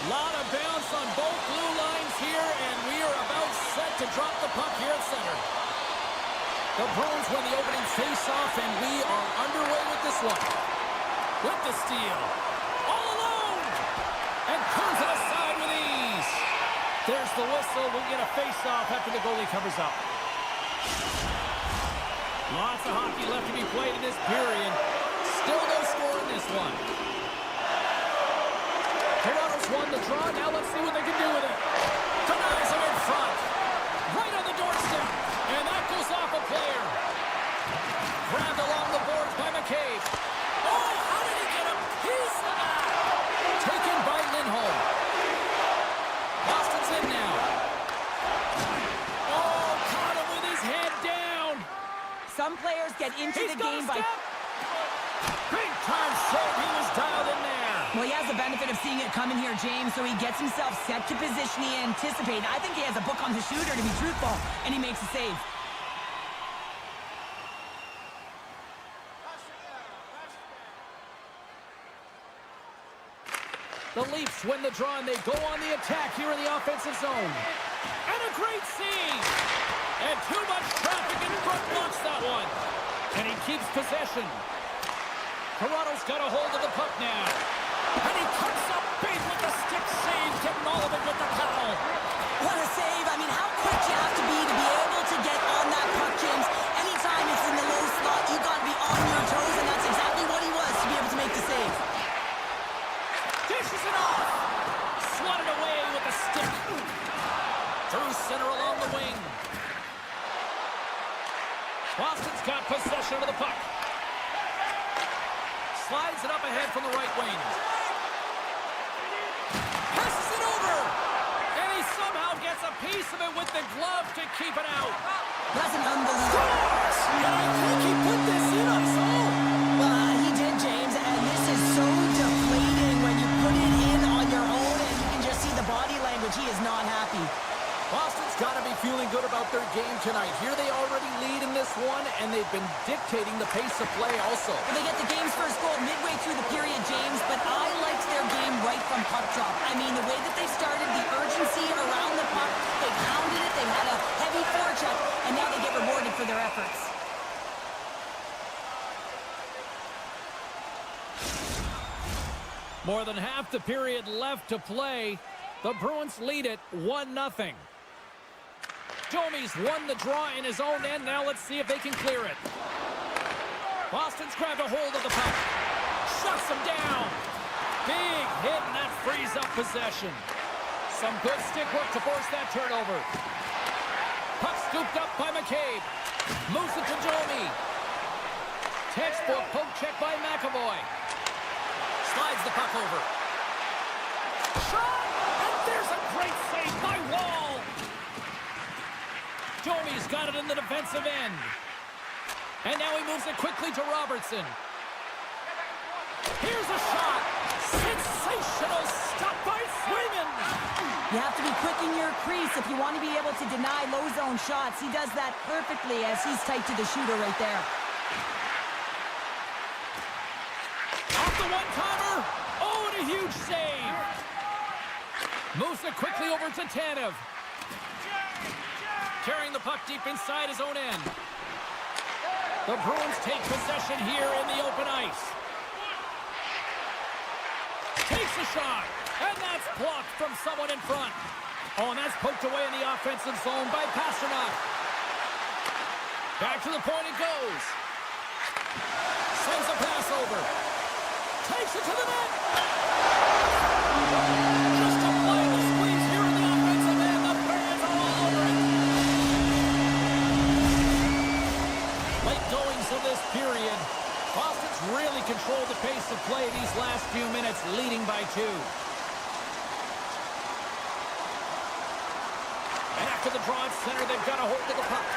Lot of bounce on both blue lines here, and we are about set to drop the puck here at center. The Bruins win the opening face-off, and we are underway with this one. With the steal. All alone! And turns it aside with ease. There's the whistle. We'll get a face-off after the goalie covers up. Lots of hockey left to be played in this period. Still no score in this one. Toronto's won the draw. Now let's see what they can do with it. Denies him in front. Right on the doorstep. And that goes off a player. Grabbed along the boards by McCabe. Oh, how did he get a piece of that? Taken by Lindholm. Boston's in now. Oh, caught him with his head down. Some players get into the game by... Big time save. He was dialed in there. Well, he has the benefit of seeing it coming here, James, so he gets himself set to position he anticipated. I think he has a book on the shooter, to be truthful, and he makes a save. The Leafs win the draw, and they go on the attack here in the offensive zone. And a great save. And too much traffic in front blocks that one. And he keeps possession. Toronto's got a hold of the puck now. And he cuts up big with the stick save, getting all of it with the foul. What a save. I mean, how quick you have to be able to get on that puck, James. Anytime it's in the low slot, you got to be on your toes, and that's exactly what he was to be able to make the save. Dishes it off. Swatted away with a stick. Through center along the wing. Boston's got possession of the puck. Slides it up ahead from the right wing. Passes it over. And he somehow gets a piece of it with the glove to keep it out. That's an unbelievable... Scores! And I think he put this in on his own. He did, James, and this is so deflating when you put it in on your own, and you can just see the body language. He is not happy. Boston's got to be feeling good about their game tonight. Here they already lead in this one, and they've been dictating the pace of play also. Well, they get the game's first goal midway through the period, James, but I liked their game right from puck drop. I mean, the way that they started, the urgency around the puck, they pounded it, they had a heavy forecheck, and now they get rewarded for their efforts. More than half the period left to play. The Bruins lead it 1-0. Domi's won the draw in his own end. Now let's see if they can clear it. Boston's grabbed a hold of the puck. Shuts him down. Big hit, and that frees up possession. Some good stick work to force that turnover. Puck scooped up by McCabe. Moves it to Domi. Textbook poke check by McAvoy. Slides the puck over. Shot! And there's a great save by Wall. Domi's got it in the defensive end. And now he moves it quickly to Robertson. Here's a shot. Sensational stop by Swayman. You have to be quick in your crease if you want to be able to deny low zone shots. He does that perfectly as he's tight to the shooter right there. Off the one-timer. Oh, and a huge save. Moves it quickly over to Tanev. Carrying the puck deep inside his own end. The Bruins take possession here in the open ice. Takes a shot, and that's blocked from someone in front. Oh, and that's poked away in the offensive zone by Pasternak. Back to the point it goes. Sends a pass over. Takes it to the net. Just a final squeeze here in the offensive end. The fans are all over it. Late goings of this period. Boston's really controlled the pace of play these last few minutes, leading by 2. And after the draw at center, they've got a hold of the puck.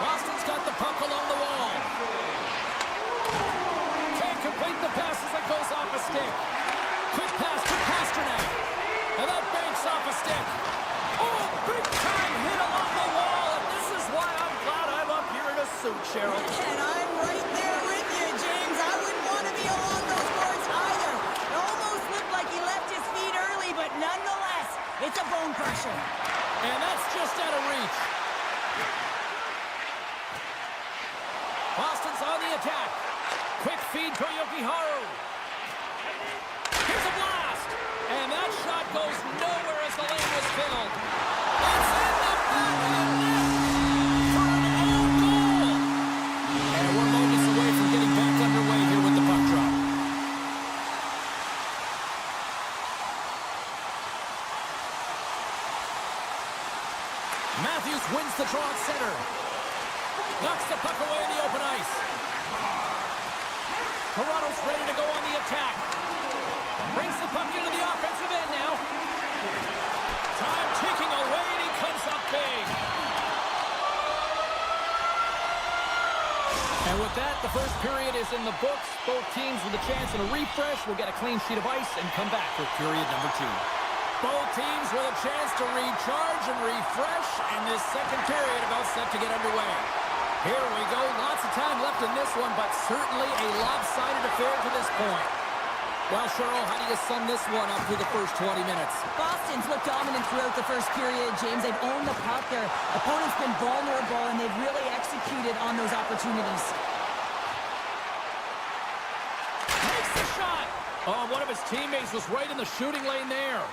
Boston's got the puck along the wall. Can't complete the pass as it goes off a stick. Quick pass to Pasternak. And that banks off a stick. Oh, big time hit along the wall. And this is why I'm glad I'm up here in a suit, Cheryl. And I'm right there with you, James. I wouldn't want to be along those boards either. It almost looked like he left his feet early, but pressure. And that's just out of reach. Boston's on the attack. Quick feed for Jokiharju. Here's a blast. And that shot goes nowhere as the lane was filled. It's in the back of the net for an own goal. And we're moments away from getting back underway here with the puck drop. Matthews wins the draw at center. Knocks the puck away in the open ice. Toronto's ready to go on the attack. Brings the puck into the offensive end now. Time ticking away, and he comes up big. And with that, the first period is in the books. Both teams with a chance and a refresh will get a clean sheet of ice and come back for period number 2. Both teams with a chance to recharge and refresh, and this second period about set to get underway. Here we go. Lots of time left in this one, but certainly a lopsided affair to this point. Well, Cheryl, how do you sum this one up through the first 20 minutes? Boston's looked dominant throughout the first period, James. They've owned the puck. Their opponent's been vulnerable, and they've really executed on those opportunities. Takes the shot. Oh, one of his teammates was right in the shooting lane there.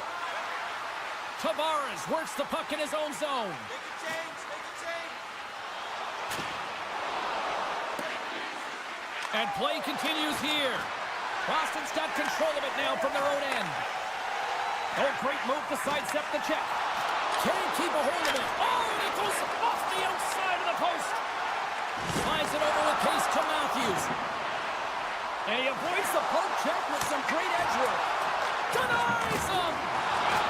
Tavares works the puck in his own zone. And play continues here. Boston's got control of it now from their own end. Oh, great move to sidestep the check. Can't keep a hold of it. Oh, and it goes off the outside of the post. Slides it over with pace to Matthews. And he avoids the poke check with some great edge work. Denies him!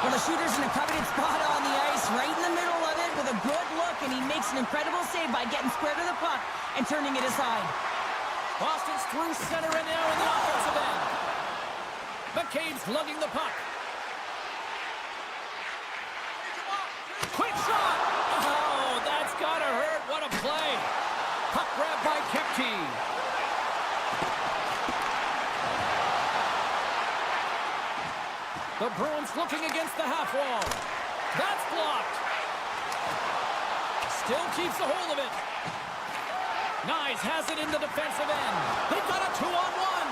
Well, the shooter's in a coveted spot on the ice, right in the middle of it with a good look, and he makes an incredible save by getting square to the puck and turning it aside. Boston's through center and now in the offensive end. McCabe's lugging the puck. Quick shot! Oh, that's gotta hurt. What a play. Puck grab by Kepke. The Bruins looking against the half wall. That's blocked. Still keeps a hold of it. Nyes has it in the defensive end. They've got a 2-on-1.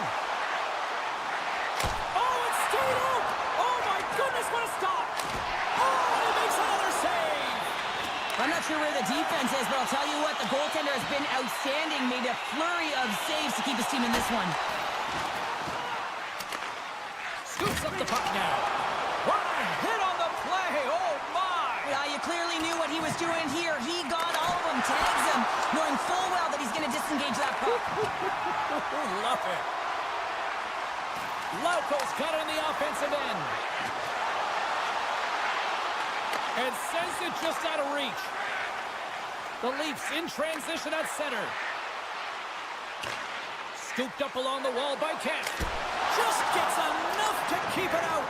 Oh, it's stayed out. Oh, my goodness, what a stop. Oh, and he makes another save. I'm not sure where the defense is, but I'll tell you what, the goaltender has been outstanding. Made a flurry of saves to keep his team in this one. Scoops up the puck now. What a hit on the play. Oh, my. Yeah, you clearly knew what he was doing here. He got all of them, tags them, knowing full well that he's going to disengage that puck. Love it. Lauko's got it in the offensive end. And sends it just out of reach. The Leafs in transition at center. Scooped up along the wall by Kent. Just gets enough to keep it out.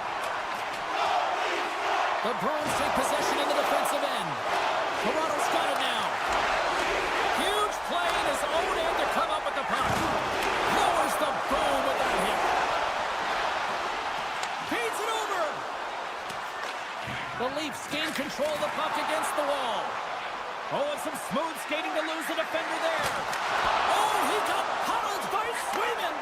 The Bruins take possession in the defensive end. Toronto's got it now. Huge play in his own end to come up with the puck. Lowers the boom with that hit. Feeds it over. The Leafs gain control of the puck against the wall. Oh, and some smooth skating to lose the defender there. Oh, he got pummeled by Swayman.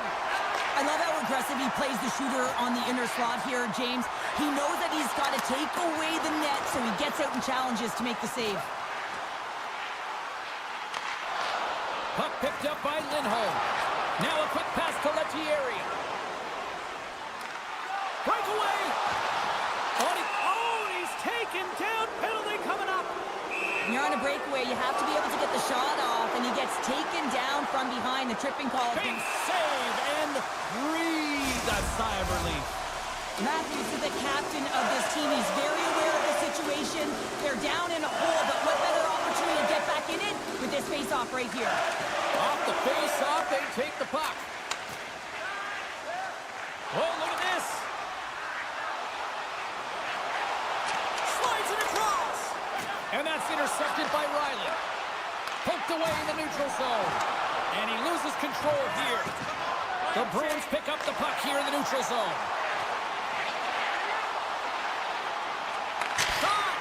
I love how aggressive he plays the shooter on the inner slot here, James. He knows that he's got to take away the net, so he gets out and challenges to make the save. Puck picked up by Lindholm. Now a quick pass to Lettieri. Breakaway. Oh, he's taken down. Penalty coming up. When you're on a breakaway, you have to be able to get the shot off, and he gets taken down from behind. The tripping call. Big save and breathe a sigh of relief. Matthews is the captain of this team. He's very aware of the situation. They're down in a hole, but what better opportunity to get back in it with this face-off right here. Off the face-off, they take the puck. Oh, look at this. Slides it across. And that's intercepted by Riley. Poked away in the neutral zone. And he loses control here. The Bruins pick up the puck here in the neutral zone. Shot!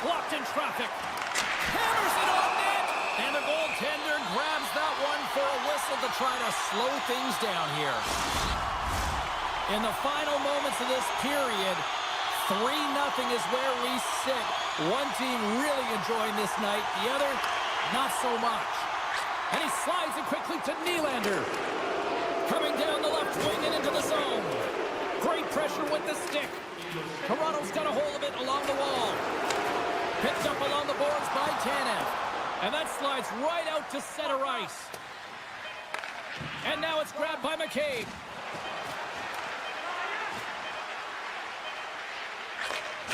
Blocked in traffic. Hammers it on net. And the goaltender grabs that one for a whistle to try to slow things down here. In the final moments of this period, 3-0 is where we sit. One team really enjoying this night. The other, not so much. And he slides it quickly to Nylander. Coming down the left wing and into the zone. Great pressure with the stick. Toronto's got a hold of it along the wall. Picked up along the boards by Tanev. And that slides right out to center ice. And now it's grabbed by McCabe.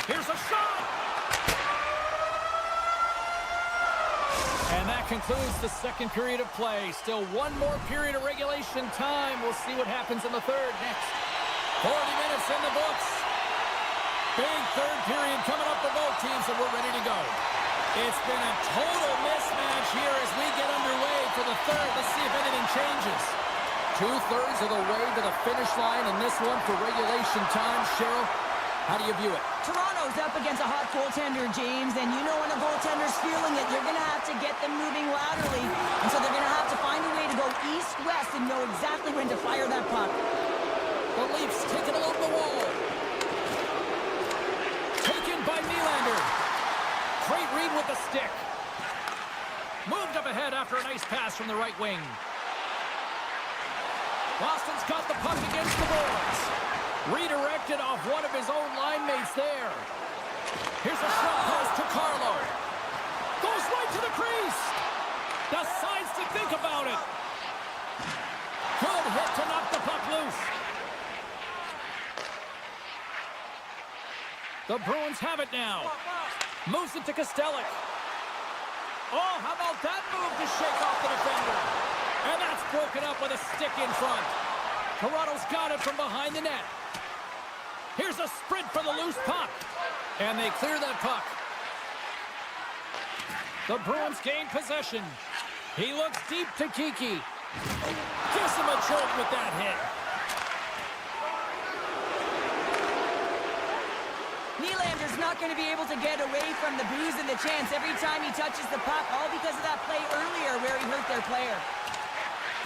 Here's a shot! And that concludes the second period of play. Still one more period of regulation time. We'll see what happens in the third next. 40 minutes in the books. Big third period coming up for both teams, and we're ready to go. It's been a total mismatch here as we get underway for the third. Let's see if anything changes. 2/3 of the way to the finish line in this one for regulation time. Cheryl, how do you view it? Toronto's up against a hot goaltender, James, and you know when a goaltender's feeling it, you're going to have to get them moving laterally, and so they're going to have to find a way to go east-west and know exactly when to fire that puck. The Leafs take it along the wall. Taken by Nylander. Great read with the stick. Moved up ahead after a nice pass from the right wing. Boston's got the puck against the boards. Redirected off one of his own line mates there. Here's a shot pass to Carlo. Goes right to the crease. Decides to think about it. Good hit to knock the puck loose. The Bruins have it now. Moves it to Kostelic. Oh, how about that move to shake off the defender? And that's broken up with a stick in front. Toronto's got it from behind the net. Here's a sprint for the loose puck. And they clear that puck. The Bruins gain possession. He looks deep to Kiki. Gives him a jolt with that hit. Nylander's not going to be able to get away from the booze and the chance every time he touches the puck, all because of that play earlier where he hurt their player.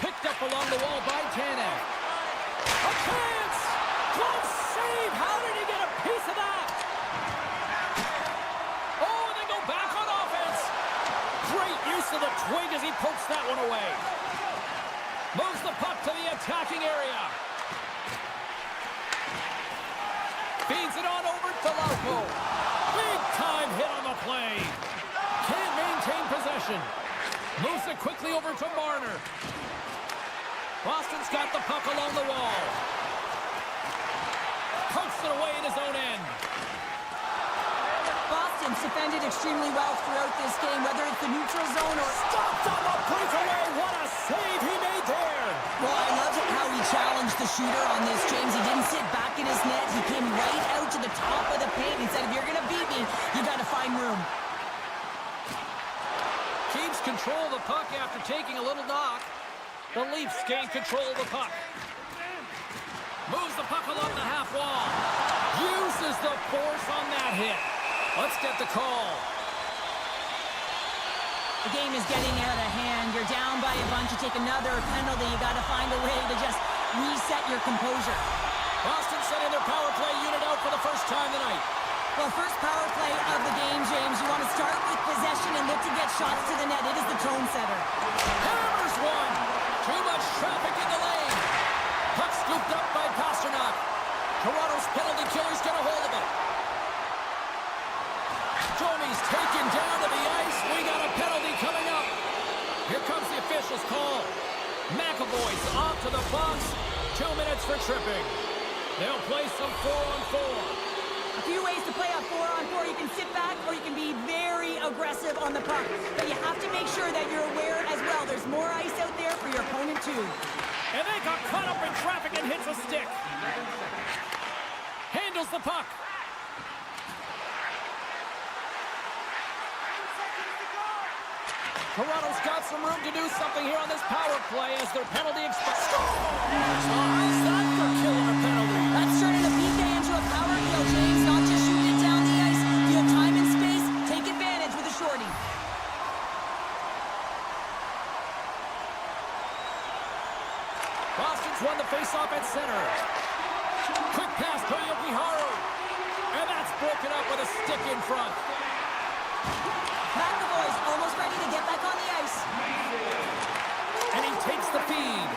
Picked up along the wall by Tanev. A chance! Close save! How did he get a piece of that? Oh, and they go back on offense. Great use of the twig as he pokes that one away. Moves the puck to the attacking area. Feeds it on over to Lauko. Big time hit on the play. Can't maintain possession. Moves it quickly over to Marner. Boston's got the puck along the wall. Pokes it away in his own end. Boston's defended extremely well throughout this game, whether it's the neutral zone or... Stopped on the breakaway. What a save he made there. Well, I loved how he challenged the shooter on this, James. He didn't sit back in his net. He came right out to the top of the paint and said, if you're going to beat me, you got to find room. Keeps control of the puck after taking a little knock. The Leafs gain control of the puck. Moves the puck along the half wall. Uses the force on that hit. Let's get the call. The game is getting out of hand. You're down by a bunch. You take another penalty. You got to find a way to just reset your composure. Boston sending their power play unit out for the first time tonight. Well, first power play of the game, James. You want to start with possession and look to get shots to the net. It is the tone setter. Hammers one. Too much traffic in the lane. Puck scooped up by Pasternak. Toronto's penalty killer's got a hold of it. Domi's taken down to the ice. We got a penalty coming up. Here comes the official's call. McAvoy's off to the box. 2 minutes for tripping. They'll play some 4-on-4. A few ways to play a 4-on-4. You can sit back or you can be very aggressive on the puck. But you have to make sure that you're aware as well. There's more ice out there for your opponent too. And they got caught up in traffic and hits a stick. Handles the puck. Toronto's got some room to do something here on this power play as their penalty expires. Is that for killing a penalty? That's turning the PK into a power kill, James. Not just shooting it down the ice. You have time and space. Take Bruins won the faceoff at center. Quick pass to Yokiharu. And that's broken up with a stick in front. McAvoy's almost ready to get back on the ice. And he takes the feed.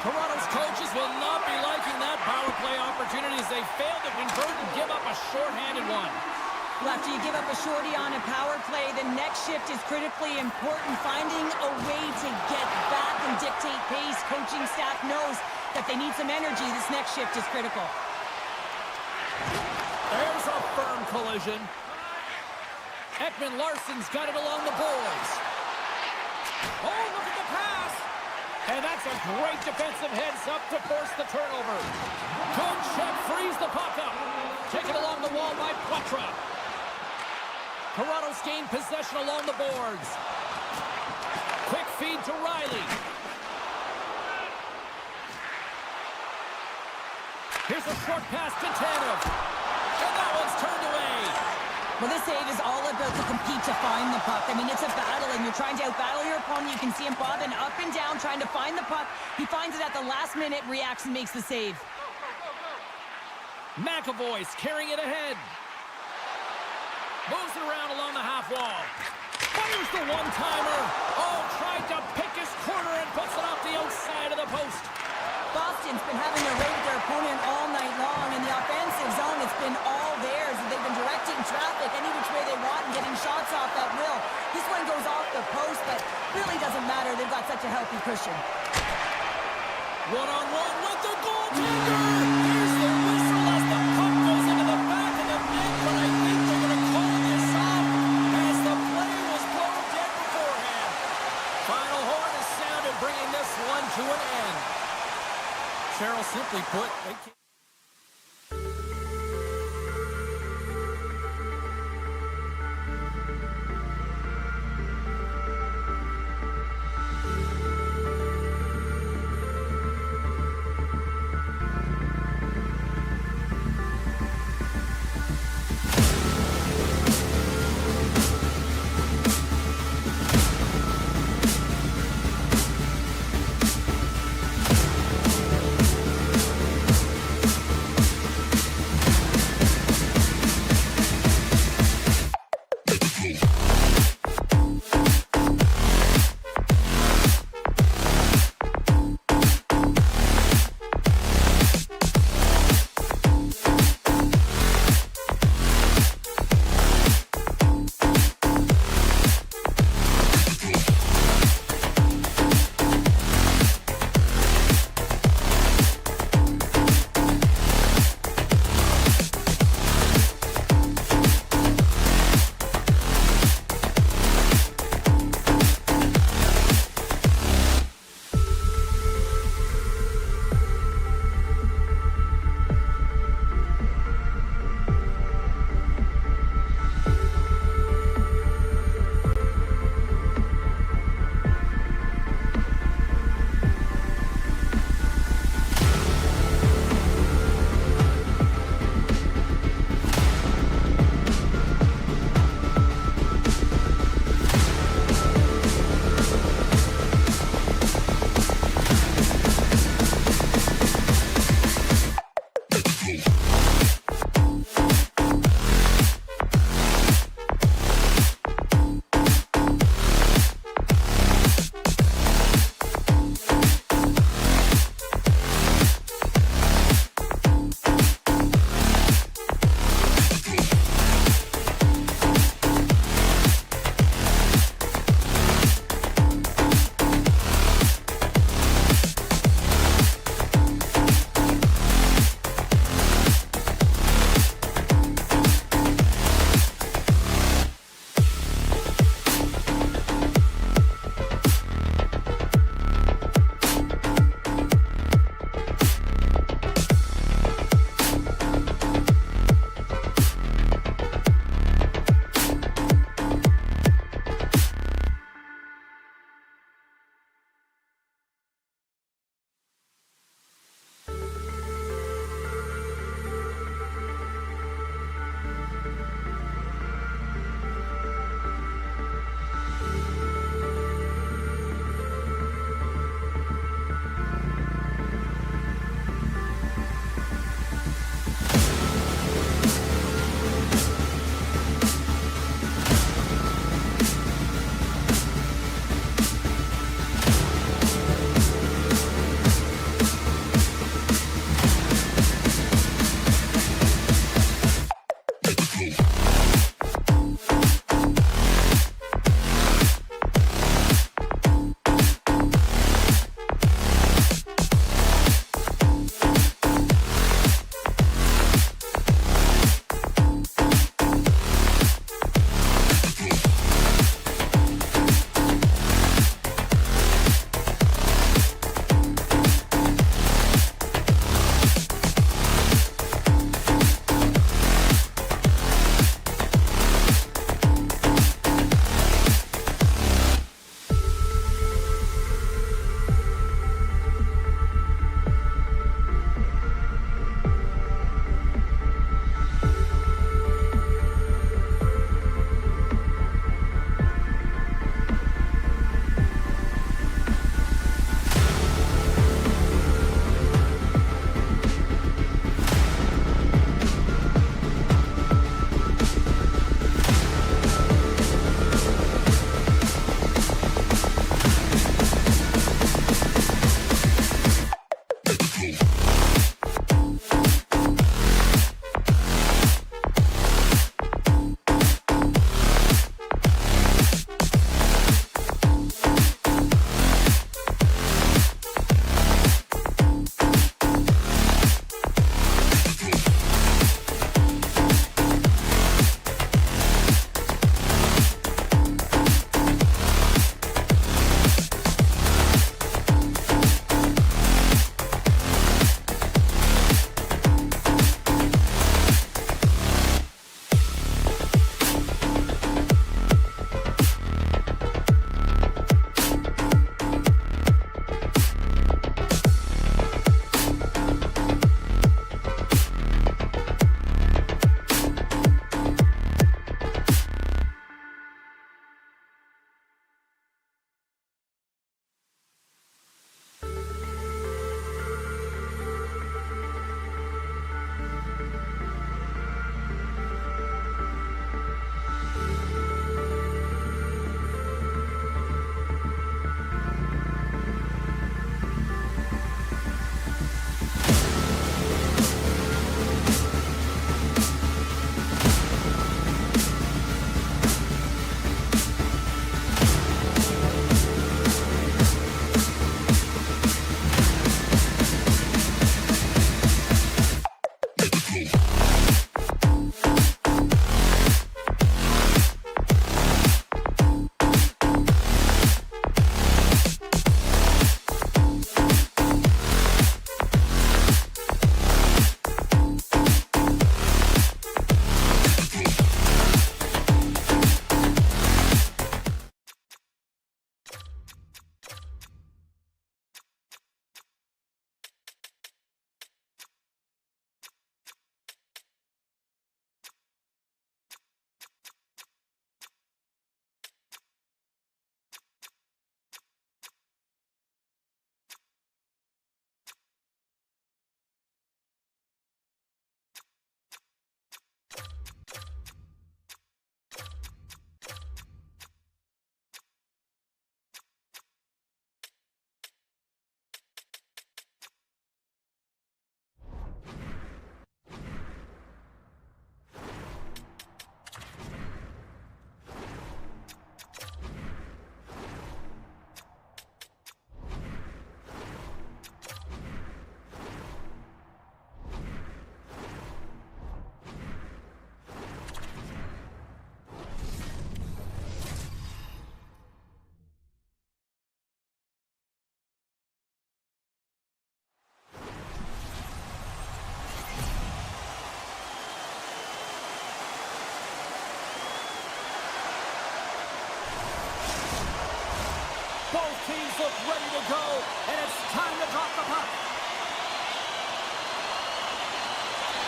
Toronto's coaches will not be liking that power play opportunity as they fail to convert and give up a shorthanded one. Well, after you give up a shorty on a power play, the next shift is critically important. Finding a way to get back and dictate pace. Coaching staff knows that they need some energy. This next shift is critical. There's a firm collision. Ekman-Larsson's got it along the boards. Oh, look at the pass. And that's a great defensive heads-up to force the turnover. Good check, frees the puck up. Taken along the wall by Poitras. Toronto's gained possession along the boards. Quick feed to Riley. Here's a short pass to Tanev. And that one's turned away. Well, this save is all about to compete to find the puck. I mean, it's a battle, and you're trying to outbattle your opponent. You can see him bobbing up and down, trying to find the puck. He finds it at the last minute, reacts and makes the save. McAvoy's carrying it ahead. Moves it around along the half wall. Fires the one-timer. Oh, tried to pick his corner and puts it off the outside of the post. Boston's been having their way with their opponent all night long. In the offensive zone, it's been all theirs. They've been directing traffic any which way they want and getting shots off at will. This one goes off the post, but really doesn't matter. They've got such a healthy cushion. One-on-one with the goaltender. Here's the whistle as the puck goes into the back of the net, but I think they're going to call this off as the play was blown dead beforehand. Final horn is sounded, bringing this one to an end. Cheryl, simply put, they can't.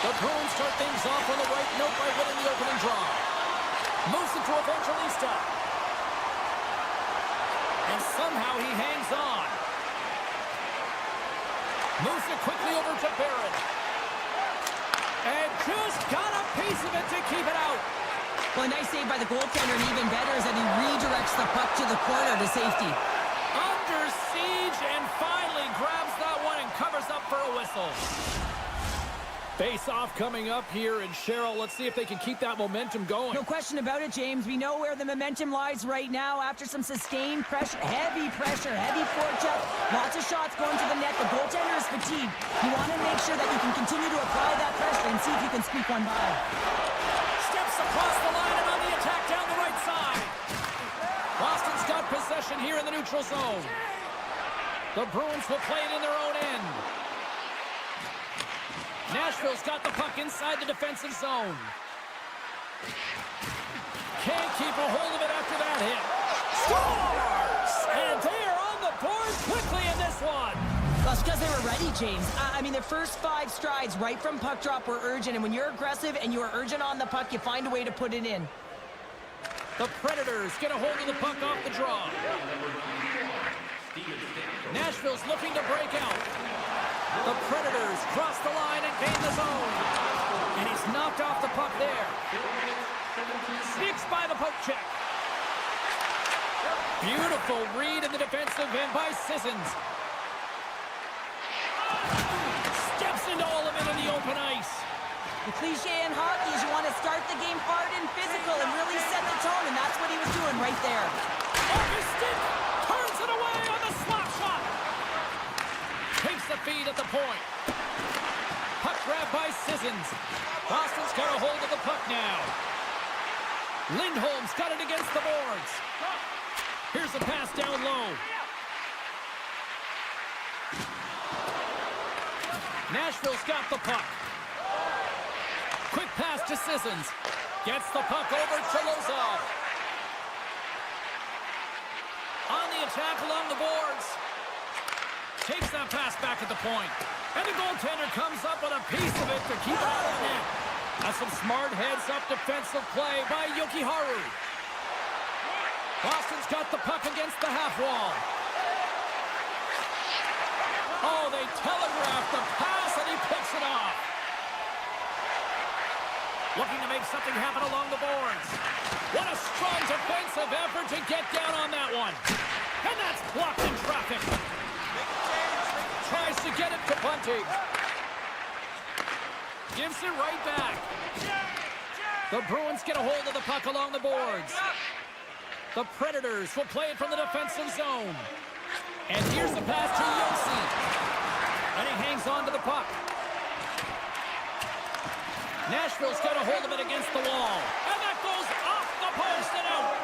The Bruins start things off on the right note by winning the opening draw. Moves it to Evangelista. And somehow he hangs on. Moves it quickly over to Barron. And just got a piece of it to keep it out. Well, a nice save by the goaltender, and even better is that he redirects the puck to the corner to safety. Under siege, and finally grabs that one and covers up for a whistle. Face-off coming up here, and Cheryl, let's see if they can keep that momentum going. No question about it, James. We know where the momentum lies right now after some sustained pressure, heavy forecheck, lots of shots going to the net. The goaltender is fatigued. You want to make sure that you can continue to apply that pressure and see if you can squeak one by. Steps across the line and on the attack down the right side. Boston's got possession here in the neutral zone. The Bruins will play it in their own end. Nashville's got the puck inside the defensive zone. Can't keep a hold of it after that hit. Scores! And they are on the board quickly in this one. Well, it's because they were ready, James. I mean, their first 5 strides right from puck drop were urgent, and when you're aggressive and you are urgent on the puck, you find a way to put it in. The Predators get a hold of the puck off the draw. Nashville's looking to break out. The Predators cross the line and gain the zone. And he's knocked off the puck there. Sneaks by the poke check. Beautiful read in the defensive end by Sissons. Steps into all of it in the open ice. The cliche in hockey is you want to start the game hard and physical and really set the tone, and that's what he was doing right there. Augustin turns it away on the slap shot. Takes the feed at the point. Puck grab by Sissons. Boston's got a hold of the puck now. Lindholm's got it against the boards. Here's a pass down low. Nashville's got the puck. Quick pass to Sissons. Gets the puck over to Lozov. On the attack along the boards. Takes that pass back at the point. And the goaltender comes up with a piece of it to keep it out of the net. That's some smart heads-up defensive play by Jokiharju. Boston's got the puck against the half wall. Oh, they telegraphed the pass, and he picks it off. Looking to make something happen along the boards. What a strong defensive effort to get down on that one. And that's blocked in traffic. Tries to get it to Bunting. Gives it right back. The Bruins get a hold of the puck along the boards. The Predators will play it from the defensive zone. And here's the pass to Yossi. And he hangs on to the puck. Nashville's got a hold of it against the wall. And that goes off the post and out.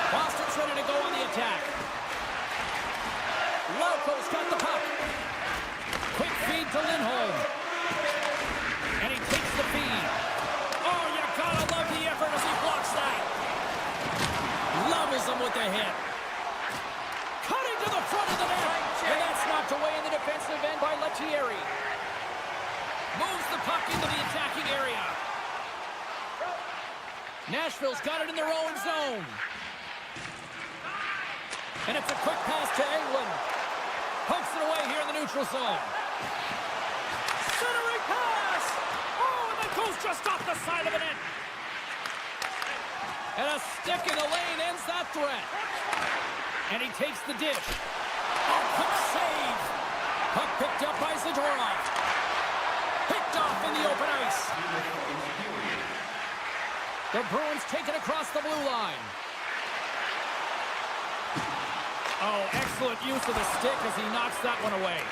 Boston's ready to go on the attack. Lauko's got the puck. Quick feed to Lindholm. And he takes the feed. Oh, you gotta love the effort as he blocks that. Levels him with the hit. Cutting to the front of the net. And that's knocked away in the defensive end by Lettieri. Moves the puck into the attacking area. Nashville's got it in their own zone. And it's a quick pass to Englund. Pokes it away here in the neutral zone. Centering pass! Oh, and that goes just off the side of the net. And a stick in the lane ends that threat. And he takes the dish. Oh, quick save. Puck picked up by Zadorov. Picked off in the open ice. The Bruins take it across the blue line. Oh, excellent use of the stick as he knocks that one away.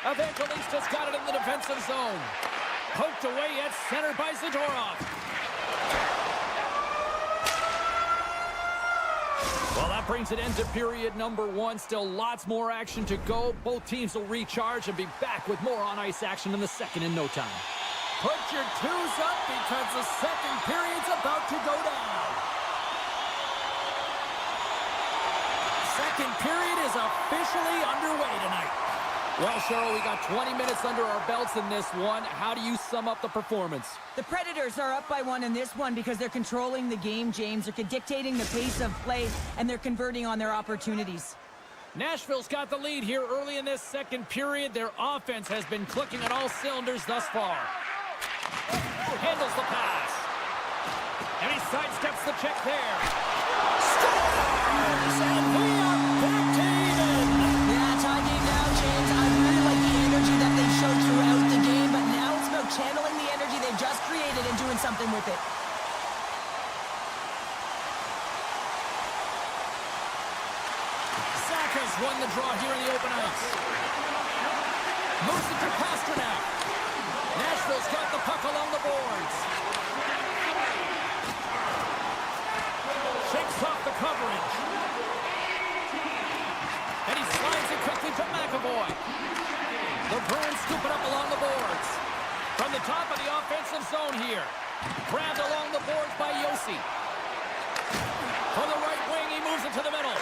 Evangelista's got it in the defensive zone. Poked away at center by Zadorov. Well, that brings it into period number 1. Still lots more action to go. Both teams will recharge and be back with more on-ice action in the second in no time. Put your twos up because the second period's about to go down. Second period is officially underway tonight. Well, Cheryl, we got 20 minutes under our belts in this one. How do you sum up the performance? The Predators are up by 1 in this one because they're controlling the game, James. They're dictating the pace of play, and they're converting on their opportunities. Nashville's got the lead here early in this second period. Their offense has been clicking on all cylinders thus far. Handles the pass. And he sidesteps the check there. Scores! And we are back to even. Yeah, tie game now, James. I really like the energy that they showed throughout the game, but now it's about channeling the energy they've just created and doing something with it. Saka's won the draw here in the open ice. Moves it to Pastrnak. Nashville's got the puck along the boards. Shakes off the coverage. And he slides it quickly to McAvoy. The Bruins scoop it up along the boards. From the top of the offensive zone here. Grabbed along the boards by Yossi. From the right wing, he moves it to the middle.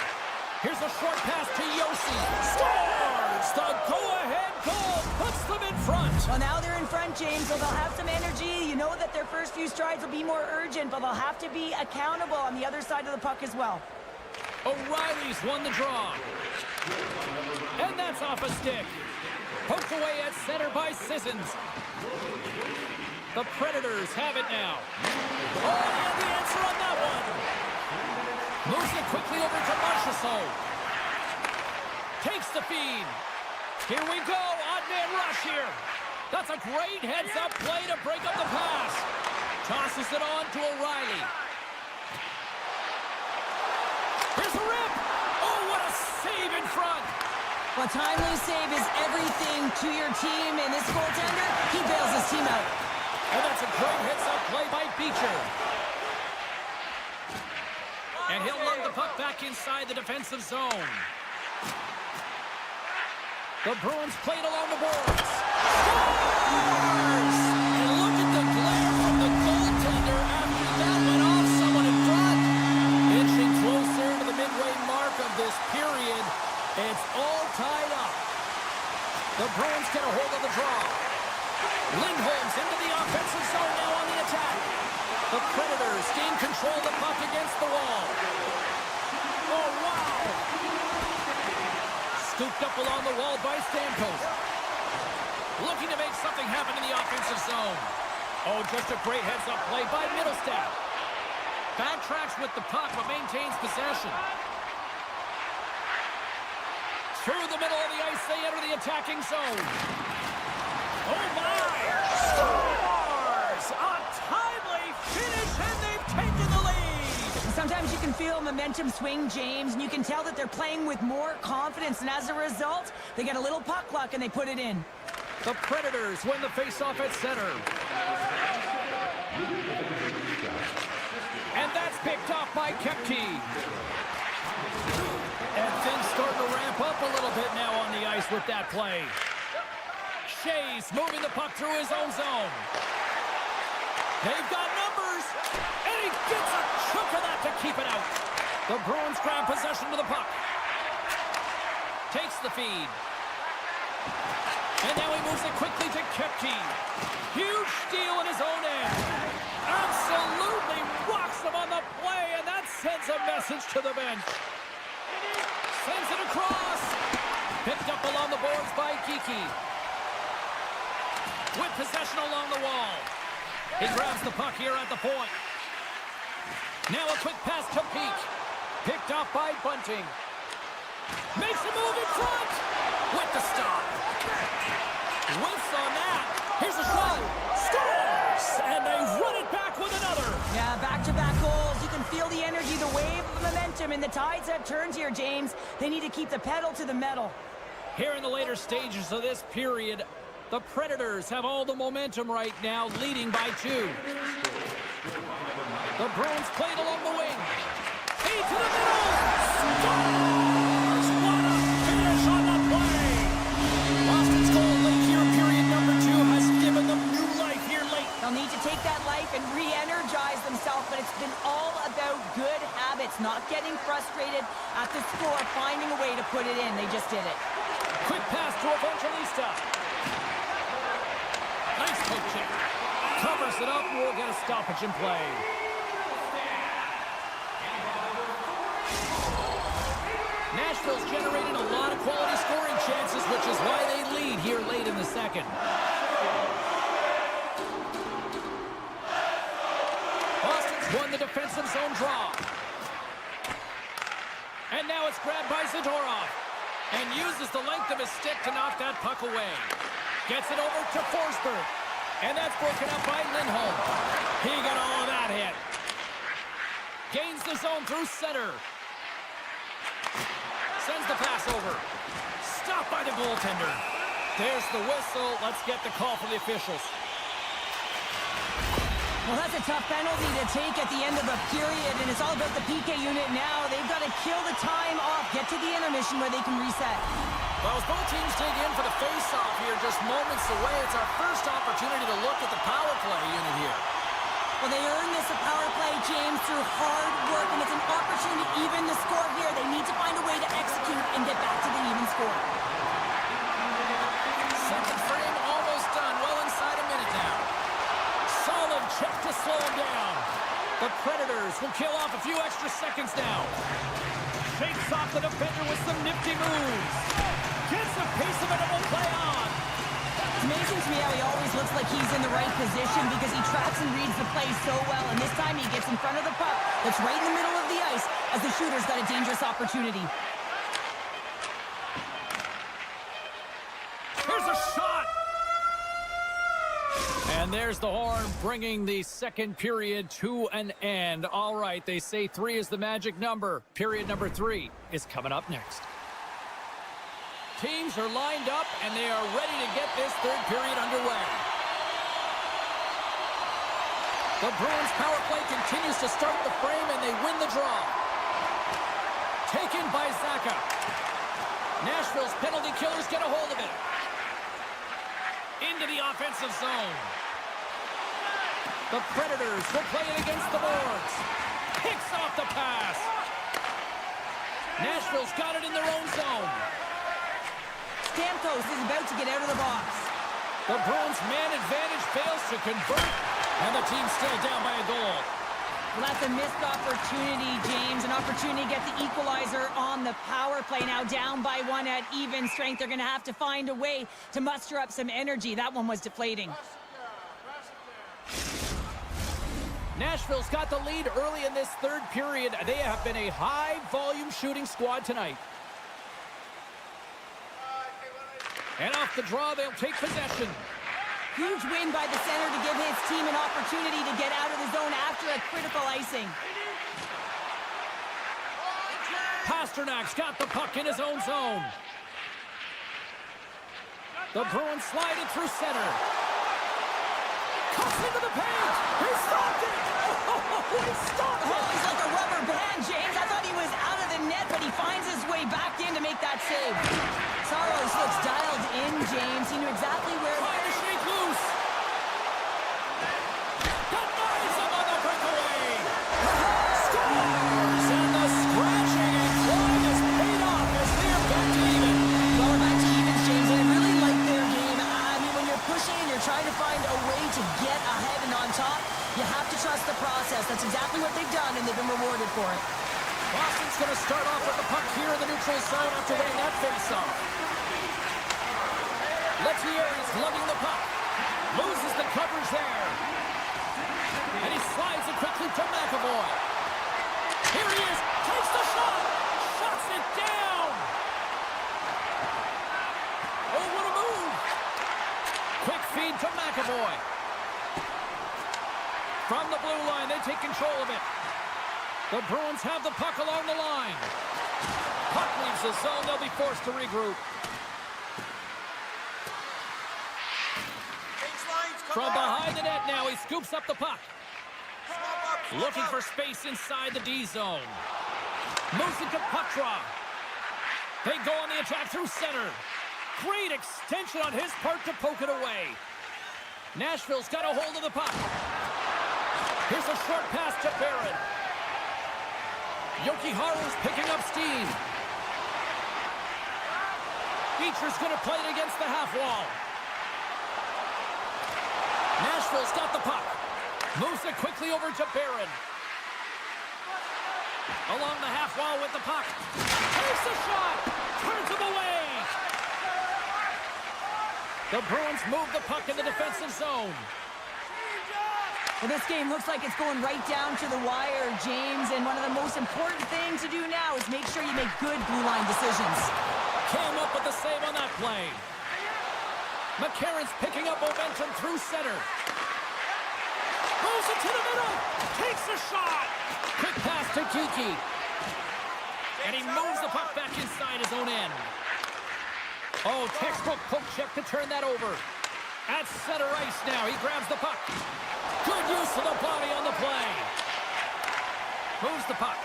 Here's a short pass to Yossi. Scores! The go-ahead goal puts them in front. Well, now they're in front, James, so they'll have some energy. You know that their first few strides will be more urgent, but they'll have to be accountable on the other side of the puck as well. O'Reilly's won the draw. And that's off a stick. Poked away at center by Sissons. The Predators have it now. Oh, and the answer on that one. Moves it quickly over to Marchessault. Takes the feed. Here we go. Odd man rush here. That's a great heads-up play to break up the pass. Tosses it on to O'Reilly. Here's a rip. Oh, what a save in front. Well, timely save is everything to your team, and this goaltender, he bails his team out. And that's a great heads-up play by Beecher. And he'll lug the puck back inside the defensive zone. The Bruins played along the boards. Scores! And look at the glare from the goaltender after that went off someone in front. Inching closer to the midway mark of this period. It's all tied up. The Bruins get a hold of the draw. Lindholm's into the offensive zone now on the attack. The Predators gain control of the puck against the wall. Oh, wow! Scooped up along the wall by Stamkos. Looking to make something happen in the offensive zone. Oh, just a great heads-up play by Middlestat. Backtracks with the puck, but maintains possession. Through the middle of the ice, they enter the attacking zone. Oh, my! Scores! A timely finish, and they've taken the lead! Sometimes you can feel momentum swing, James, and you can tell that they're playing with more confidence, and as a result, they get a little puck luck and they put it in. The Predators win the faceoff at center. And that's picked off by Kepke. And things starting to ramp up a little bit now on the ice with that play. Shea's moving the puck through his own zone. They've got numbers, and he gets a chunk of that to keep it out. The Bruins grab possession to the puck. Takes the feed. And now he moves it quickly to Kepke. Huge steal in his own end. Absolutely rocks him on the play, and that sends a message to the bench. Sends it across. Picked up along the boards by Kiki. With possession along the wall. He grabs the puck here at the point. Now a quick pass to Peak. Picked off by Bunting. Makes a move in front. With the stop. Whiffs on that. Here's a shot. Scores! And they run it back with another. Yeah, back-to-back goals. You can feel the energy, the wave of momentum, and the tides have turned here, James. They need to keep the pedal to the metal. Here in the later stages of this period, the Predators have all the momentum right now, leading by 2. The Bruins played along the wing. Feed to the middle. Scores! What a finish on the play. Boston's goal late here in period number 2 has given them new life here late. They'll need to take that life and re-energize themselves, but it's been all about good habits, not getting frustrated at the score, finding a way to put it in. They just did it. Quick pass to to Evangelista. Nice poke check. Covers it up and we'll get a stoppage in play. Nashville's generated a lot of quality scoring chances, which is why they lead here late in the second. Boston's won the defensive zone draw. And now it's grabbed by Zadorov. And uses the length of his stick to knock that puck away. Gets it over to Forsberg. And that's broken up by Lindholm. He got all of that hit. Gains the zone through center. Sends the pass over. Stopped by the goaltender. There's the whistle. Let's get the call from the officials. Well, that's a tough penalty to take at the end of a period, and it's all about the PK unit now. They've got to kill the time off, get to the intermission where they can reset. Well, as both teams dig in for the face-off here, just moments away, it's our first opportunity to look at the power play unit here. Well, they earned this a power play, James, through hard work, and it's an opportunity to even the score here. They need to find a way to execute and get back to the even score. Second frame almost done, well inside a minute now. Solid check to slow him down. The Predators will kill off a few extra seconds now. Shakes off the defender with some nifty moves. Gets a piece of it and will play on. It's amazing to me how he always looks like he's in the right position because he tracks and reads the play so well. And this time he gets in front of the puck that's right in the middle of the ice as the shooter's got a dangerous opportunity. Here's a shot. And there's the horn, bringing the second period to an end. All right, they say 3 is the magic number. Period number 3 is coming up next. Teams are lined up, and they are ready to get this third period underway. The Bruins power play continues to start the frame, and they win the draw. Taken by Zaka. Nashville's penalty killers get a hold of it. Into the offensive zone. The Predators will play it against the boards. Picks off the pass. Nashville's got it in their own zone. Stamkos is about to get out of the box. The Bruins' man advantage fails to convert, and the team's still down by a goal. Well, that's a missed opportunity, James. An opportunity to get the equalizer on the power play. Now down by 1 at even strength. They're going to have to find a way to muster up some energy. That one was deflating. Nashville's got the lead early in this third period. They have been a high-volume shooting squad tonight. And off the draw, they'll take possession. Huge win by the center to give his team an opportunity to get out of the zone after a critical icing. Pasternak's got the puck in his own zone. The Bruins slide it through center. Cuts into the paint. He stopped it. Oh, he stopped it. Oh, he's like a rubber band, James. I thought he was out of the net, but he finds his way back in to make that save. Saros looks dialed in, James. He knew exactly where... Trying to shake loose. Denies him on the breakaway. Scores! And the scratching and clawing is paid off as they are back to even. Well, we're back to evens, James, and I really like their game. I mean, when you're pushing and you're trying to find a way to get ahead and on top, you have to trust the process. That's exactly what they've done, and they've been rewarded for it. Boston's going to start off with the puck here in the neutral zone after winning that face-off. Letier's lugging the puck. Loses the coverage there. And he slides it quickly to McAvoy. Here he is. Takes the shot. Shuts it down. Oh, what a move. Quick feed to McAvoy. From the blue line, they take control of it. The Bruins have the puck along the line. Puck leaves the zone. They'll be forced to regroup. From behind the net now, he scoops up the puck. Looking for space inside the D zone. Moves it to puck draw. They go on the attack through center. Great extension on his part to poke it away. Nashville's got a hold of the puck. Here's a short pass to Barron. Yoki Haru's picking up steam. Beecher's going to play it against the half wall. Nashville's got the puck. Moves it quickly over to Barron. Along the half wall with the puck. Takes a shot. Turns him away. The Bruins move the puck in the defensive zone. Well, this game looks like it's going right down to the wire, James. And one of the most important things to do now is make sure you make good blue line decisions. Came up with the save on that play. McCarron's picking up momentum through center. Moves it to the middle. Takes a shot. Quick pass to Kiki. And he moves the puck back inside his own end. Oh, textbook poke check to turn that over. At center ice now. He grabs the puck. Good use of the body on the play. Moves the puck.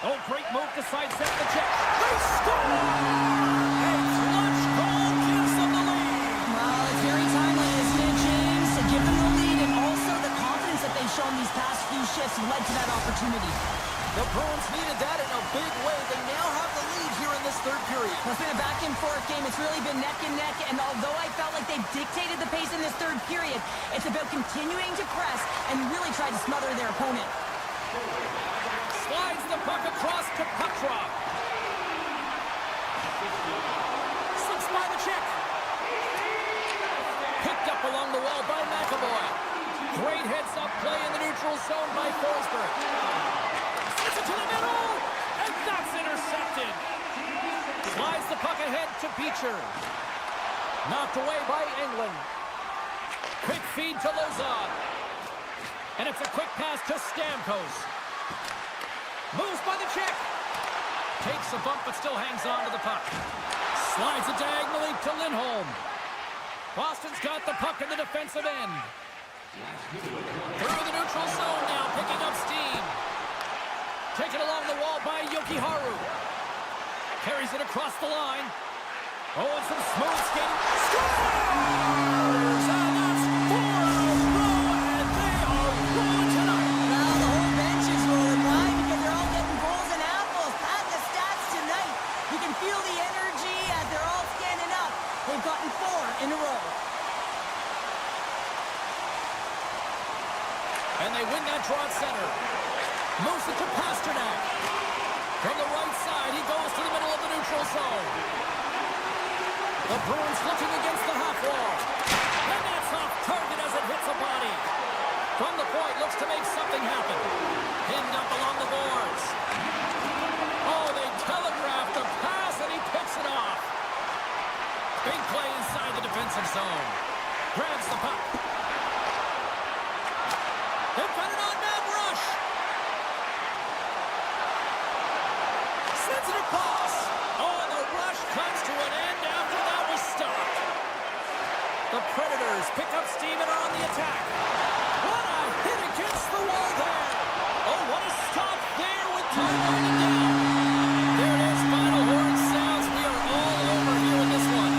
Oh, great move to sidestep the check. They score! A clutch goal gives them the lead. Well, it's very timely, isn't it, James? To give them the lead and also the confidence that they've shown these past few shifts led to that opportunity. The Bruins needed that in a big way. They now have the lead here in this third period. Well, it's been a back-and-forth game. It's really been neck and neck, and although I felt like they've dictated the pace in this third period, it's about continuing to press and really try to smother their opponent. Slides the puck across to Petrov. Slips by the check. Picked up along the wall by McAvoy. Great heads-up play in the neutral zone by Forsberg. Sends it to the middle, and that's intercepted. Slides the puck ahead to Beecher. Knocked away by England. Quick feed to Lozon. And it's a quick pass to Stamkos. Moves by the check. Takes a bump, but still hangs on to the puck. Slides it diagonally to Lindholm. Boston's got the puck in the defensive end. Through the neutral zone now, picking up steam. Taken along the wall by Yokiharu. Carries it across the line. Oh, and some smooth skating. Scores! And that's 4 in a row, and they are rolling tonight. Well, the whole bench is rolling. Why? Because they're all getting goals and apples. Pat the stats tonight. You can feel the energy as they're all standing up. They've gotten 4 in a row. And they win that draw at center. Moves it to Pasternak. From the right side, he goes to the middle of the neutral zone. The Bruins looking against the half wall. And that's off target as it hits a body. From the point, looks to make something happen. Pinned up along the boards. Oh, they telegraphed the pass, and he picks it off. Big play inside the defensive zone. Grabs the puck. They've got it on man rush. Sends it across. Oh, and the rush comes to an end after that was stopped. The Predators pick up steam and are on the attack. What a hit against the wall there. Oh, what a stop there with time winding down. There it is, final horn sounds. We are all over here in this one.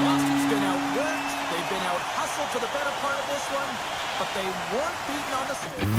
Boston's been outworked. They've been out-hustled for the better part of this one, but they weren't beaten on the stick.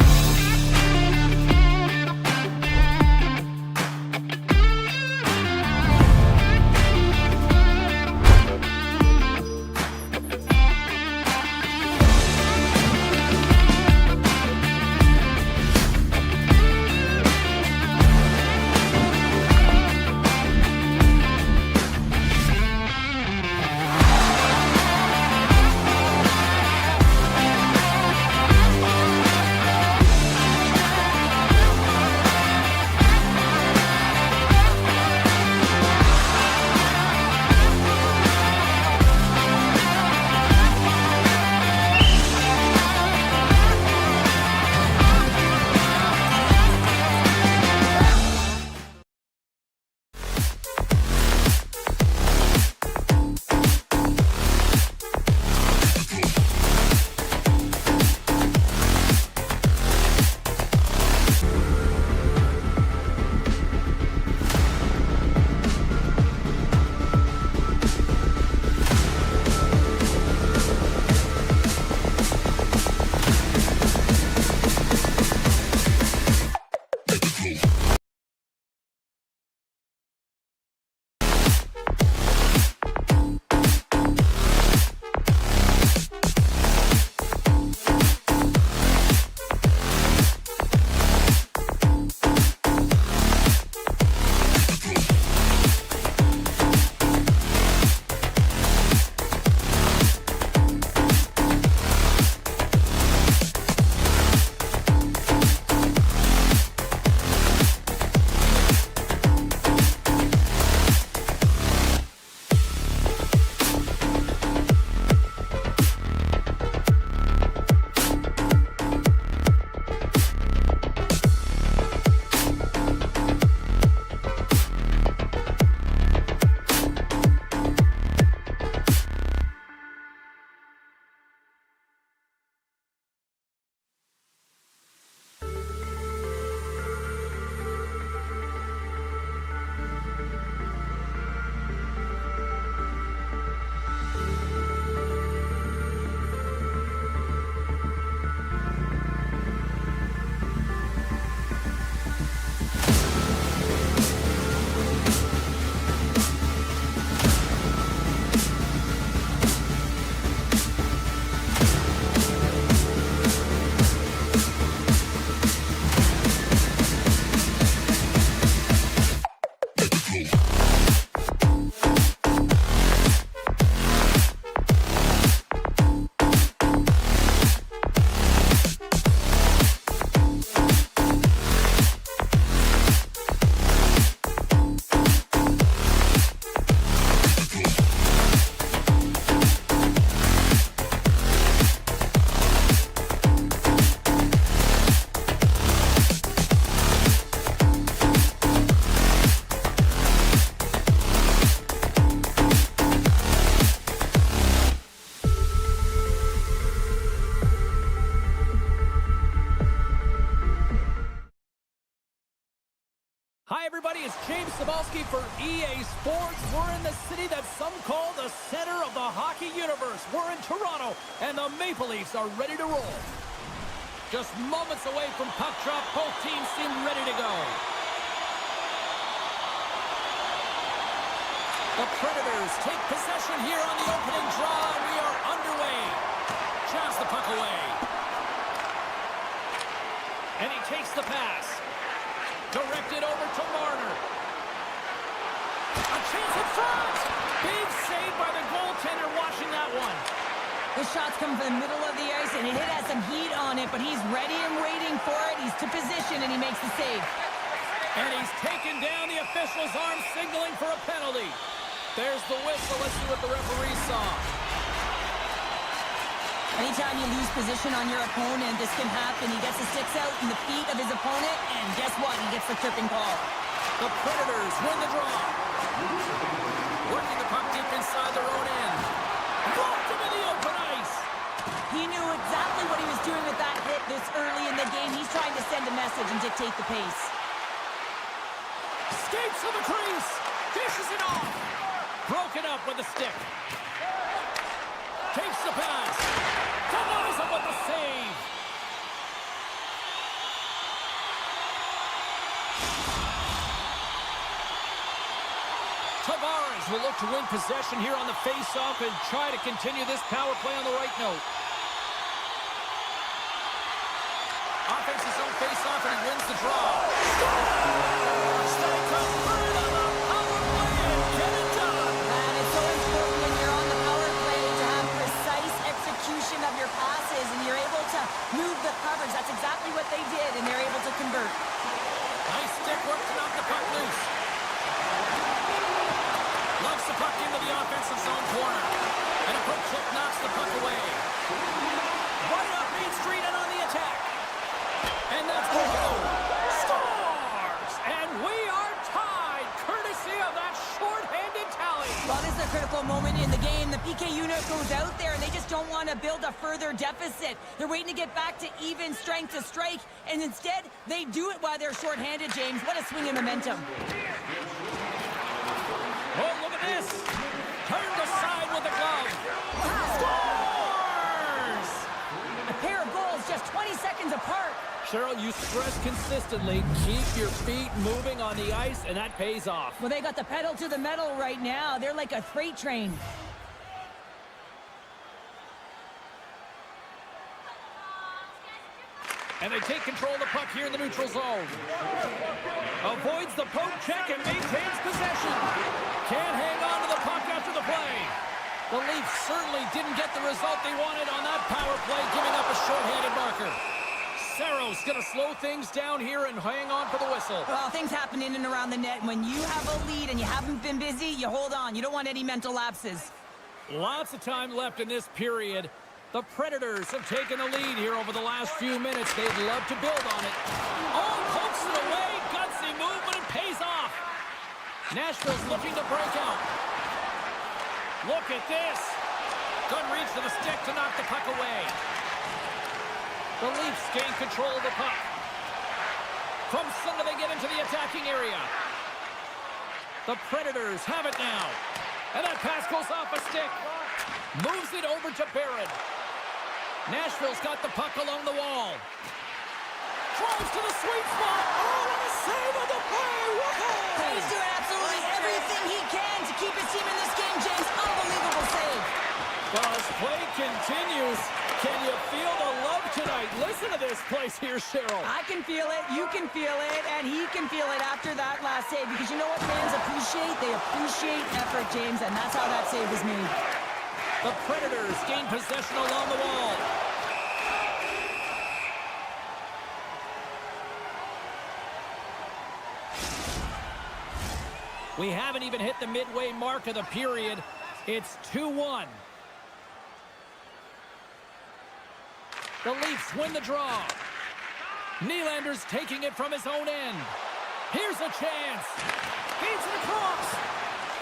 everybody, it's James Cebulski for EA Sports. We're in the city that some call the center of the hockey universe. We're in Toronto, and the Maple Leafs are ready to roll. Just moments away from puck drop, both teams seem ready to go. The Predators take possession here on the opening draw, and we are underway. Jabs the puck away. And he takes the pass. Directed over to Marner. A chance in front! Big save by the goaltender watching that one. The shot's come from the middle of the ice, and it has some heat on it, but he's ready and waiting for it. He's to position, and he makes the save. And he's taken down the official's arm, signaling for a penalty. There's the whistle. Let's see what the referee saw. Anytime you lose position on your opponent, this can happen. He gets the sticks out in the feet of his opponent, and guess what? He gets the tripping call. The Predators win the draw. Working the puck deep inside their own end. Walked him in the open ice. He knew exactly what he was doing with that hit this early in the game. He's trying to send a message and dictate the pace. Skates to the crease. Dishes it off. Broken up with a stick. Takes the pass. Denies him with the save. Tavares will look to win possession here on the face-off and try to continue this power play on the right note. Offense his own face-off and he wins the draw. Scores! They come through on the power play and get it done. And it's so important when you're on the power play to have precise execution of your passes, and you're able to move the coverage. That's exactly what they did, and they're able to convert. Nice stick work to knock the puck loose. Loves the puck into the offensive zone corner. And a quick check knocks the puck away. Right up Main Street and on the attack. And that's the goal. Scores! And we are tied, courtesy of that short-handed tally. Well, this is a critical moment in the game. The PK unit goes out there, and they just don't want to build a further deficit. They're waiting to get back to even strength to strike, and instead, they do it while they're short-handed, James. What a swing in momentum. Oh, look at this. Turned aside with the glove. Scores! A pair of goals just 20 seconds apart. Cheryl, you stress consistently, keep your feet moving on the ice, and that pays off. Well, they got the pedal to the metal right now. They're like a freight train. And they take control of the puck here in the neutral zone. Avoids the poke check and maintains possession. Can't hang on to the puck after the play. The Leafs certainly didn't get the result they wanted on that power play, giving up a short-handed marker. Saros going to slow things down here and hang on for the whistle. Well, things happen in and around the net. When you have a lead and you haven't been busy, you hold on. You don't want any mental lapses. Lots of time left in this period. The Predators have taken the lead here over the last few minutes. They'd love to build on it. Oh, pokes it away. Gutsy move, but it pays off. Nashville's looking to break out. Look at this. Good reach to the stick to knock the puck away. The Leafs gain control of the puck. From center, they get into the attacking area. The Predators have it now. And that pass goes off a stick. Moves it over to Barron. Nashville's got the puck along the wall. Drives to the sweet spot. Oh, and a save on the play. Whoa! He's doing absolutely everything he can to keep his team in this game, James. Unbelievable save. Well, as play continues, can you feel the love tonight? Listen to this place here, Cheryl. I can feel it, you can feel it, and he can feel it after that last save. Because you know what fans appreciate? They appreciate effort, James, and that's how that save was made. The Predators gain possession along the wall. We haven't even hit the midway mark of the period. It's 2-1. The Leafs win the draw. Nylander's taking it from his own end. Here's a chance. Feeds it across.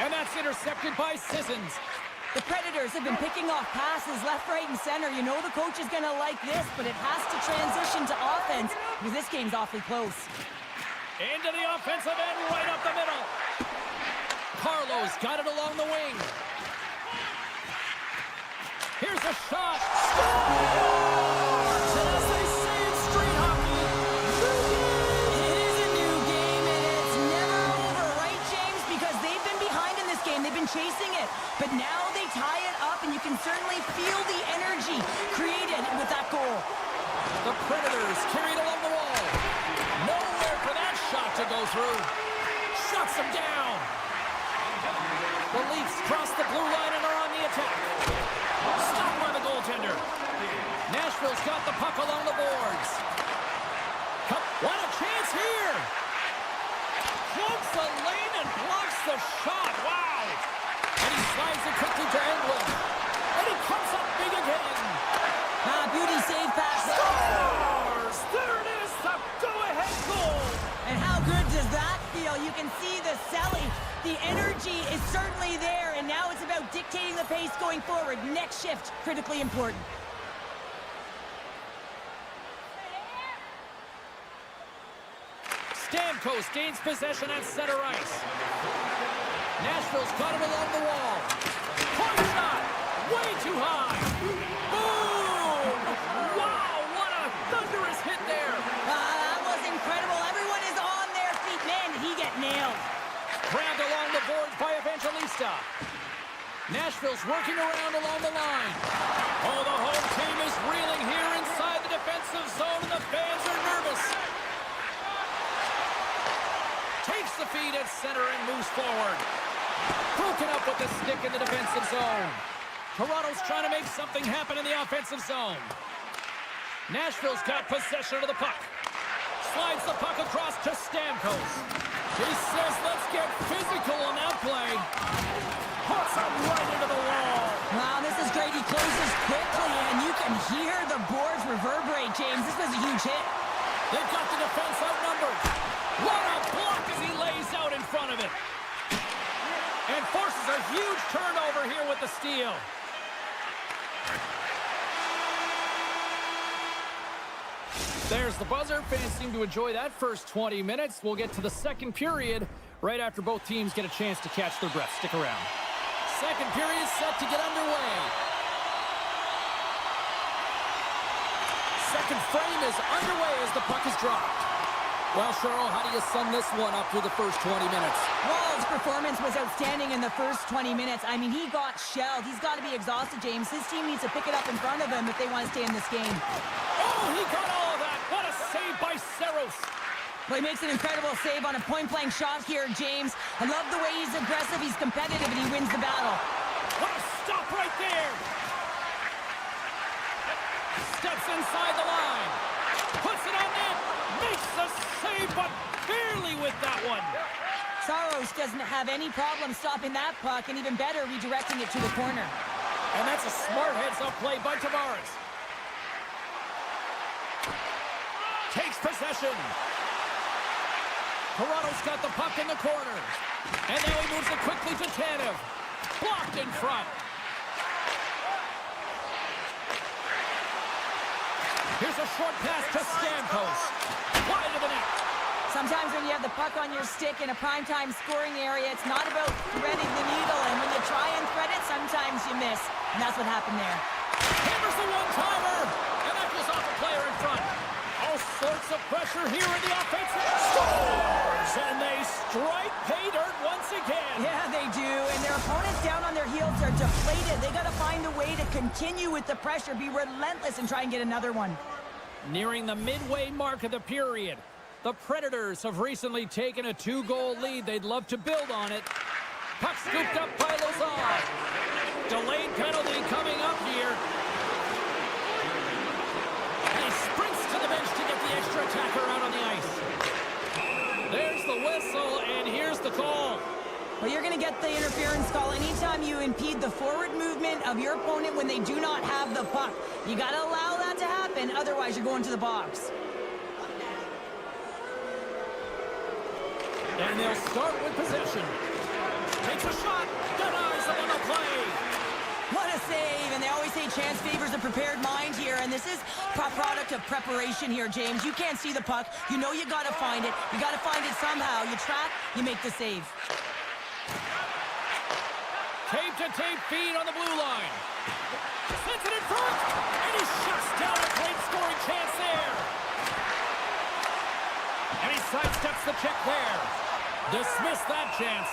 And that's intercepted by Sissons. The Predators have been picking off passes left, right, and center. You know the coach is going to like this, but it has to transition to offense because this game's awfully close. Into the offensive end, right up the middle. Carlos got it along the wing. Here's a shot. Scores! And as they say in street hockey, it is a new game, and it's never over, right, James? Because they've been behind in this game. They've been chasing it. But now they tie it up, and you can certainly feel the energy created with that goal. The Predators carried along the wall. Nowhere for that shot to go through. Shuts them down. The Leafs cross the blue line and are on the attack. Stopped by the goaltender. Nashville's got the puck along the boards. What a chance here! Cloaks the lane and blocks the shot. Wow! And he slides it quickly to Englund. And he comes up big again. Beauty save pass. Scores! There it is, the go-ahead goal. And how good does that feel? You can see the selling. The energy is certainly there, and now it's about dictating the pace going forward. Next shift, critically important. Stamkos gains possession at center ice. Nashville's got it along the wall. Point shot! Way too high! Boom! Wow, what a thunderous hit there! That was incredible. Everyone is on their feet. Man, did he get nailed. Grabbed along the boards by Evangelista. Nashville's working around along the line. Oh, the home team is reeling here inside the defensive zone, and the fans are nervous. Takes the feed at center and moves forward. Broken up with the stick in the defensive zone. Toronto's trying to make something happen in the offensive zone. Nashville's got possession of the puck. Slides the puck across to Stamkos. He says, let's get physical on that play. Puts him right into the wall. Wow, this is great. He closes quickly, and you can hear the boards reverberate, James. This was a huge hit. They've got the defense outnumbered. What a block as he lays out in front of it. And forces a huge turnover here with the steal. There's the buzzer. Fans seem to enjoy that first 20 minutes. We'll get to the second period right after both teams get a chance to catch their breath. Stick around. Second period set to get underway. Second frame is underway as the puck is dropped. Well, Cheryl, how do you sum this one up through the first 20 minutes? Well, his performance was outstanding in the first 20 minutes. I mean, he got shelled. He's got to be exhausted, James. His team needs to pick it up in front of him if they want to stay in this game. Oh, he got all of that. What a save by Saros. Well, he makes an incredible save on a point-blank shot here, James. I love the way he's aggressive, he's competitive, and he wins the battle. What a stop right there. Steps inside the line. Puts it on net. Makes the save, but barely with that one. Saros doesn't have any problem stopping that puck, and even better, redirecting it to the corner. And that's a smart heads-up play by Tavares. Takes possession. Toronto's got the puck in the corner. And now he moves it quickly to Tanev. Blocked in front. Here's a short pass to Stamkos. Wide of the net. Sometimes when you have the puck on your stick in a primetime scoring area, it's not about threading the needle. And when you try and thread it, sometimes you miss. And that's what happened there. Hammers the one-timer. And that goes off a player in front. All sorts of pressure here in the offense. Scores! And they strike pay dirt once again. Yeah, they do. And their opponents down on their heels are deflated. They got to find a way to continue with the pressure, be relentless, and try and get another one. Nearing the midway mark of the period, the Predators have recently taken a 2-goal lead. They'd love to build on it. Puck scooped up by Lazar. Delayed penalty coming up here. He sprints to the bench to get the extra attacker out on the ice. There's the whistle, and here's the call. Well, you're going to get the interference call anytime you impede the forward movement of your opponent when they do not have the puck. You got to allow that to happen, otherwise you're going to the box. And they'll start with possession. Takes a shot, denies him on the play. What a save, and they always say chance favors a prepared mind here, and this is a product of preparation here, James. You can't see the puck. You know you got to find it. You got to find it somehow. You trap, you make the save. Tape-to-tape feed on the blue line. Sends it in front, and he shuts down a great scoring chance there. And he sidesteps the check there. Dismiss that chance.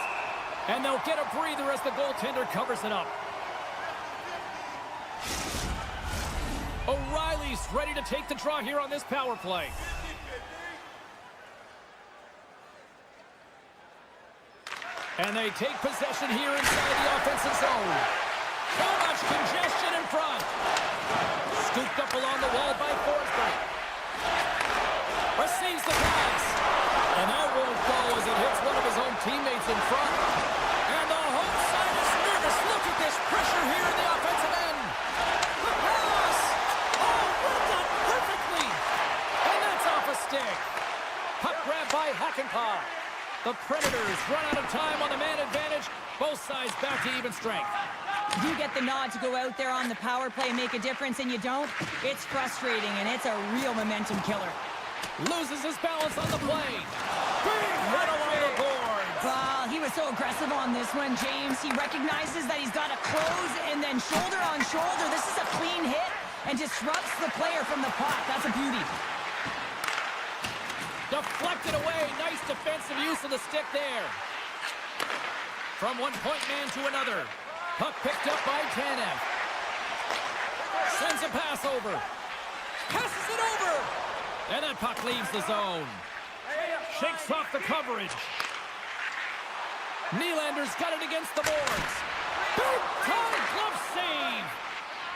And they'll get a breather as the goaltender covers it up. O'Reilly's ready to take the draw here on this power play. And they take possession here inside the offensive zone. So much congestion in front. Scooped up along the wall by Forsberg. Receives the pass. And that won't go as it hits one of his own teammates in front. And the home side is nervous. Look at this pressure here in the offensive end. The pass. Oh, rolled up perfectly. And that's off a stick. Puck grab by Hakanpää. The Predators run out of time on the man advantage. Both sides back to even strength. You get the nod to go out there on the power play and make a difference, and you don't. It's frustrating, and it's a real momentum killer. Loses his balance on the play. Big hit along the boards. Well, he was so aggressive on this one, James. He recognizes that he's got to close, and then shoulder on shoulder. This is a clean hit and disrupts the player from the puck. That's a beauty. Deflected away. Nice defensive use of the stick there. From one point man to another. Puck picked up by Tanev. Sends a pass over. Passes it over. And that puck leaves the zone. Shakes off the coverage. Nylander's got it against the boards. Big time glove save.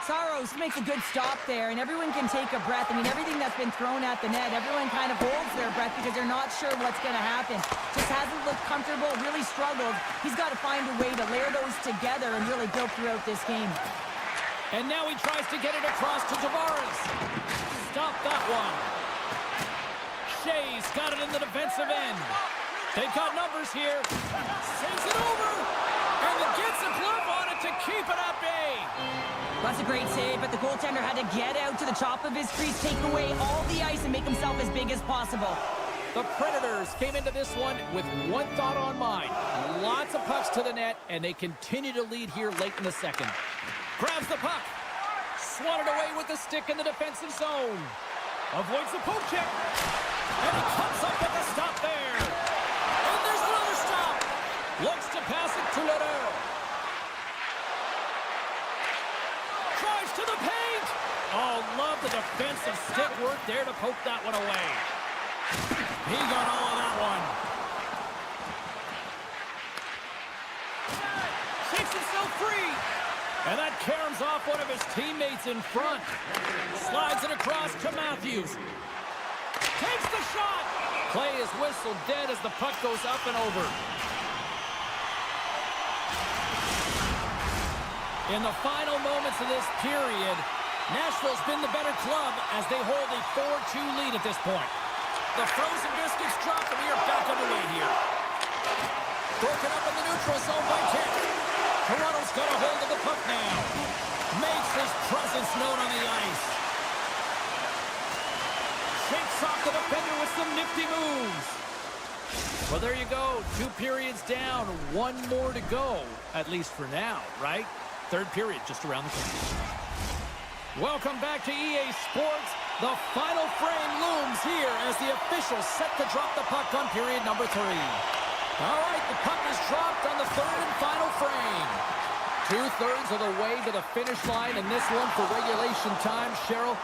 Saros makes a good stop there, and everyone can take a breath. I mean, everything that's been thrown at the net, everyone kind of holds their breath because they're not sure what's going to happen. Just hasn't looked comfortable, really struggled. He's got to find a way to layer those together and really build throughout this game. And now he tries to get it across to Tavares. Stop that one. Shea's got it in the defensive end. They've got numbers here. Sends it over. And it gets a glove on it to keep it at bay. That's a great save, but the goaltender had to get out to the top of his crease, take away all the ice, and make himself as big as possible. The Predators came into this one with one thought on mind. Lots of pucks to the net, and they continue to lead here late in the second. Grabs the puck. Swatted away with the stick in the defensive zone. Avoids the poke check. And he comes up with a stop there. And there's another stop. Looks to pass it to Ledoux. Drives to the paint. Oh, love the defensive stick work there to poke that one away. He got all of that one. Shakes himself free. And that caroms off one of his teammates in front. Slides it across to Matthews. Takes the shot. Play is whistled dead as the puck goes up and over. In the final moments of this period, Nashville's been the better club as they hold a 4-2 lead at this point. The frozen biscuits drop, and we are back underway here. Broken up in the neutral zone by Kent. Toronto's got a hold of the puck now. Makes his presence known on the ice. Shakes off the defender with some nifty moves. Well, there you go. 2 periods down, 1 more to go, at least for now, right? Third period just around the corner. Welcome back to EA Sports. The final frame looms here as the officials set to drop the puck on period number 3. All right, the puck is dropped on the third and final frame. 2/3 of the way to the finish line in this one for regulation time. Cheryl,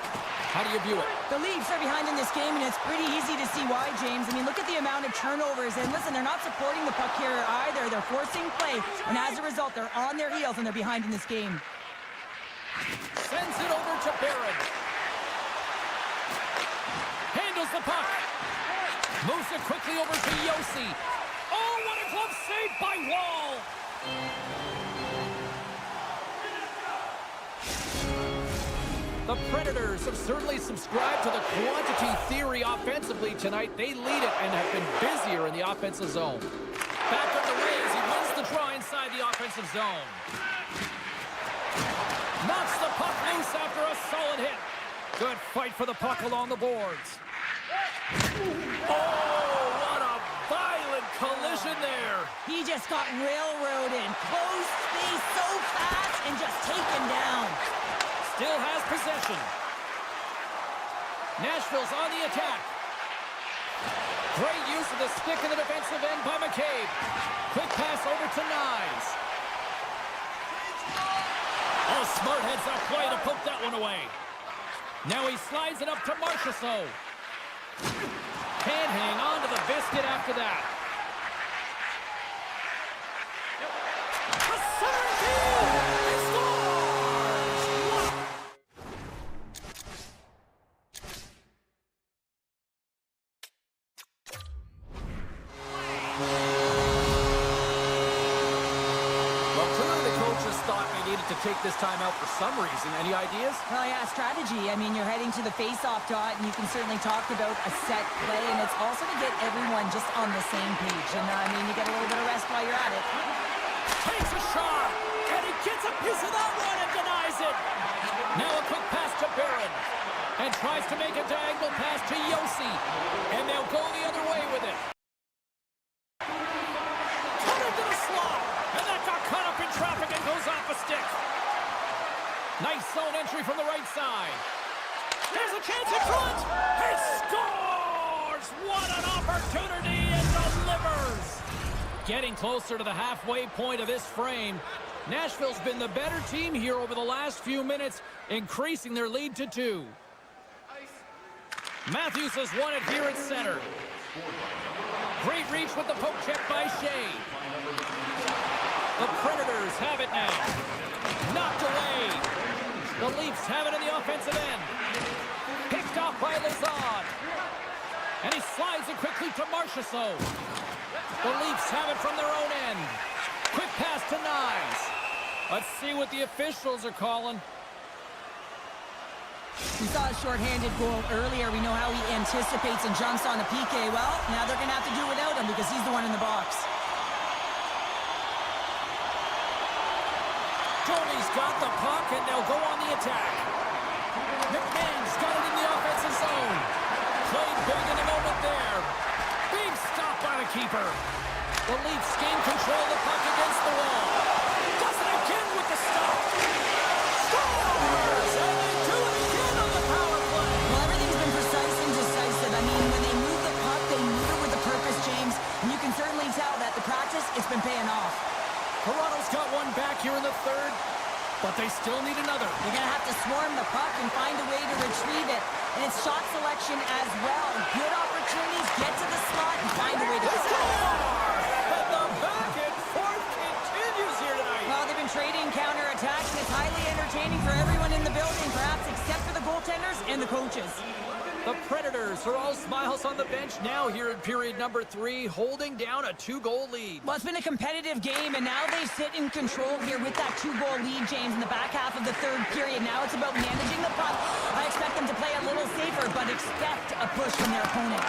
how do you view it? The Leafs are behind in this game, and it's pretty easy to see why, James. I mean, look at the amount of turnovers. And listen, they're not supporting the puck here either. They're forcing play, and as a result, they're on their heels, and they're behind in this game. Sends it over to Barron. Handles the puck. Moves it quickly over to Yossi. Oh, what a glove save by Wall. The Predators have certainly subscribed to the quantity theory offensively tonight. They lead it and have been busier in the offensive zone. Back on the raise, he wins the draw inside the offensive zone. Knocks the puck a solid hit. Good fight for the puck along the boards. Oh, what a violent collision there. He just got railroaded. Close space so fast and just taken down. Still has possession. Nashville's on the attack. Great use of the stick in the defensive end by McCabe. Quick pass over to Nyes. Oh, smart heads up play to poke that one away. Now he slides it up to Marchessault. Can't hang on to the biscuit after that. A center field! He scores! Well, clearly the coaches thought they needed to take this time out for some reason. Any ideas? Well, yeah, strategy. I mean, you're heading to the face-off dot, and you can certainly talk about a set play, and it's also to get everyone just on the same page. And, I mean, you get a little bit of rest while you're at it. Takes a shot, and he gets a piece of that one and denies it. Now a quick pass to Barron, and tries to make a diagonal pass to Yossi, and they'll go the other way with it. Cut into the slot, and that got caught up in traffic and goes off a stick. Nice zone entry from the right side. There's a chance in front. He scores! What an opportunity, and delivers! Getting closer to the halfway point of this frame. Nashville's been the better team here over the last few minutes, increasing their lead to 2. Matthews has won it here at center. Great reach with the poke check by Shea. The Predators have it now. Knocked away. The Leafs have it in the offensive end. Picked off by Lazard. And he slides it quickly to Marchessault. The Leafs have it from their own end. Quick pass to Nyes. Let's see what the officials are calling. We saw a shorthanded goal earlier. We know how he anticipates and jumps on a PK. Well, now they're going to have to do without him because he's the one in the box. Tony's got the puck, and they'll go on the attack. McMahon's got it in the offensive zone. Played big in the moment there. Big stop by the keeper. The Leafs gain control of the puck against the wall. Does it again with the stop. Scores! And they do it again on the power play. Well, everything's been precise and decisive. I mean, when they move the puck, they move it with a purpose, James. And you can certainly tell that the practice, it's been paying off. Toronto's got one back here in the third, but they still need another. They're going to have to swarm the puck and find a way to retrieve it. And it's shot selection as well. Good opportunities, get to the slot, and find a way to score. And the back and forth continues here tonight. Well, they've been trading counterattacks, and it's highly entertaining for everyone in the building, perhaps except for the goaltenders and the coaches. The Predators are all smiles on the bench now here in period number 3, holding down a 2-goal lead. Well, it's been a competitive game, and now they sit in control here with that 2-goal lead, James, in the back half of the third period. Now it's about managing the puck. I expect them to play a little safer, but expect a push from their opponent.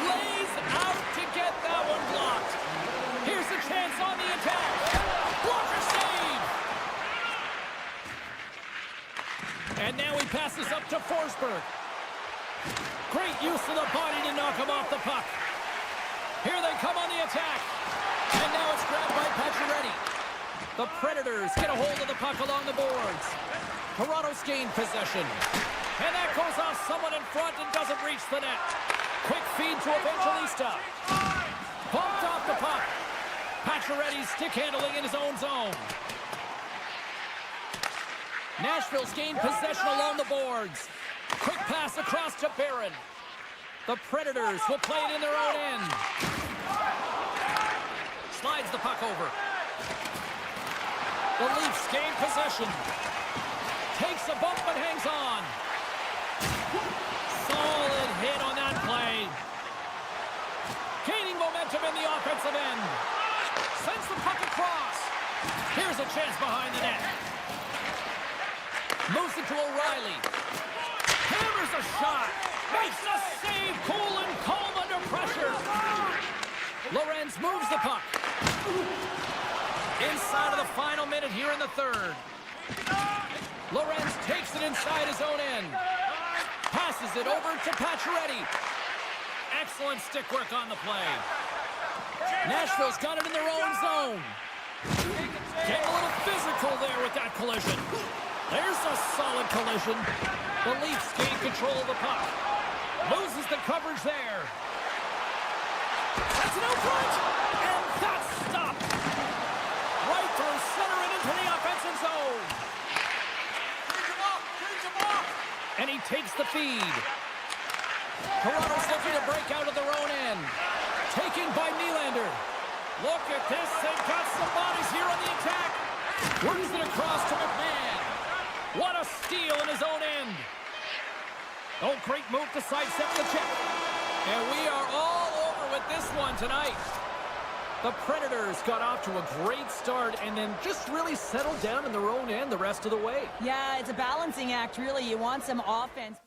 Lays out to get that one blocked. Here's a chance on the attack. Blocker save. And now he passes up to Forsberg. Great use of the body to knock him off the puck. Here they come on the attack. And now it's grabbed by Pacioretty. The Predators get a hold of the puck along the boards. Toronto's gained possession. And that goes off someone in front and doesn't reach the net. Quick feed to Evangelista. Bumped off the puck. Pacioretty stick handling in his own zone. Nashville's gained possession along the boards. Quick pass across to Barron. The Predators will play it in their own end. Slides the puck over. The Leafs gain possession. Takes a bump but hangs on. Solid hit on that play. Gaining momentum in the offensive end. Sends the puck across. Here's a chance behind the net. Moves it to O'Reilly. Hammers a shot. Makes a save. Cool and calm under pressure. Lorenz moves the puck. Inside of the final minute here in the third. Lorenz takes it inside his own end. Passes it over to Pacioretty. Excellent stick work on the play. Nashville's got it in their own zone. Getting a little physical there with that collision. There's a solid collision. The Leafs gain control of the puck. Loses the coverage there. That's an out front. And that's stopped. Right through center and into the offensive zone. And he takes the feed. Toronto's looking to break out of their own end. Taken by Nylander. Look at this. They've got some bodies here on the attack. Works it across to McMahon. What a steal in his own end. Oh, great move to sidestep the check. And we are all over with this one tonight. The Predators got off to a great start and then just really settled down in their own end the rest of the way. Yeah, it's a balancing act, really. You want some offense.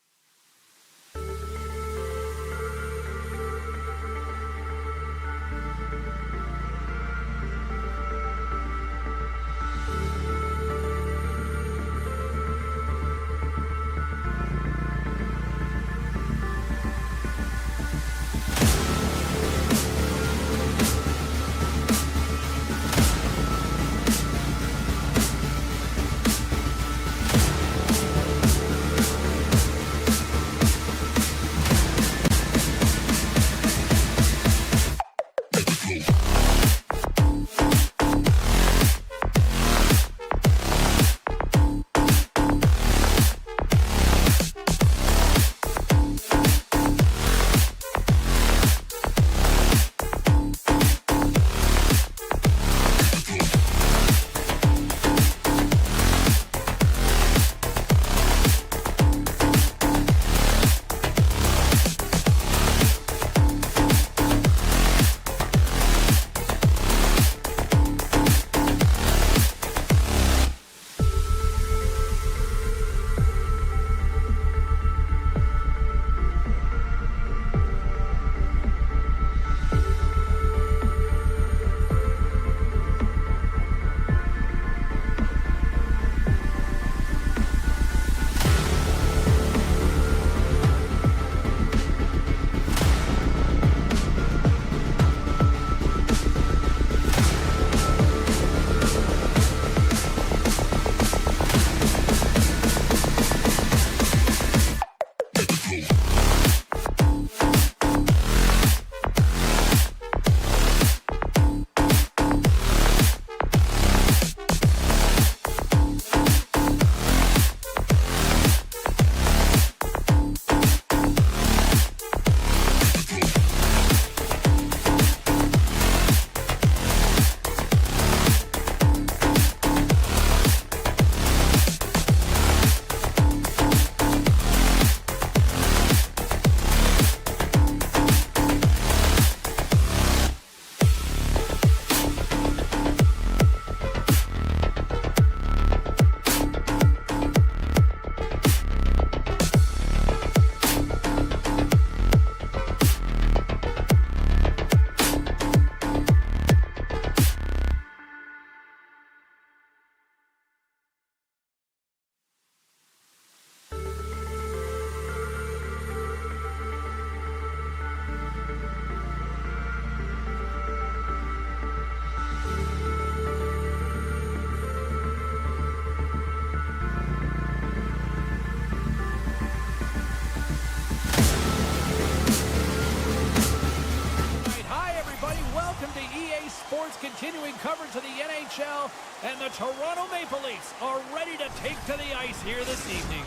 Continuing coverage of the NHL, and the Toronto Maple Leafs are ready to take to the ice here this evening.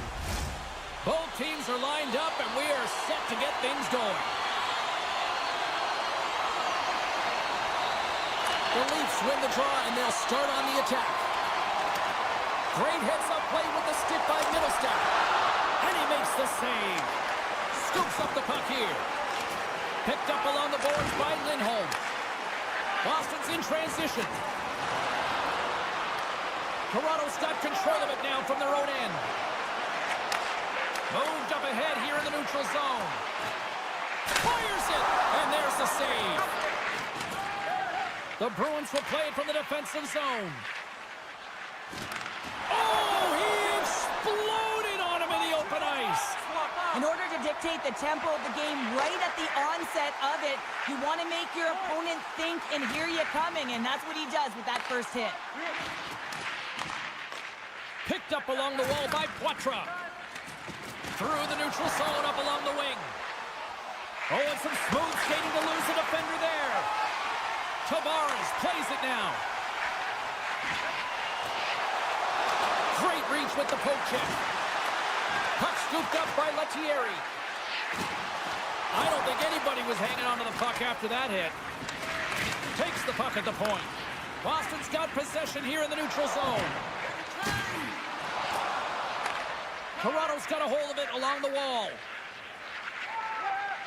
Both teams are lined up, and we are set to get things going. The Leafs win the draw, and they'll start on the attack. Great heads-up play with the stick by Middlestat. And he makes the save. Scoops up the puck here. Picked up along the boards by Lindholm. Boston's in transition. Toronto's got control of it now from their own end. Moved up ahead here in the neutral zone. Fires it, and there's the save. The Bruins will play it from the defensive zone. Oh! dictate the tempo of the game right at the onset of it. You want to make your opponent think and hear you coming, and that's what he does with that first hit. Picked up along the wall by Poitras. Through the neutral zone, up along the wing. Oh, and some smooth skating to lose a defender there. Tavares plays it now. Great reach with the poke check. Puck scooped up by Lettieri. I don't think anybody was hanging on to the puck after that hit. Takes the puck at the point. Boston's got possession here in the neutral zone. Toronto's got a hold of it along the wall.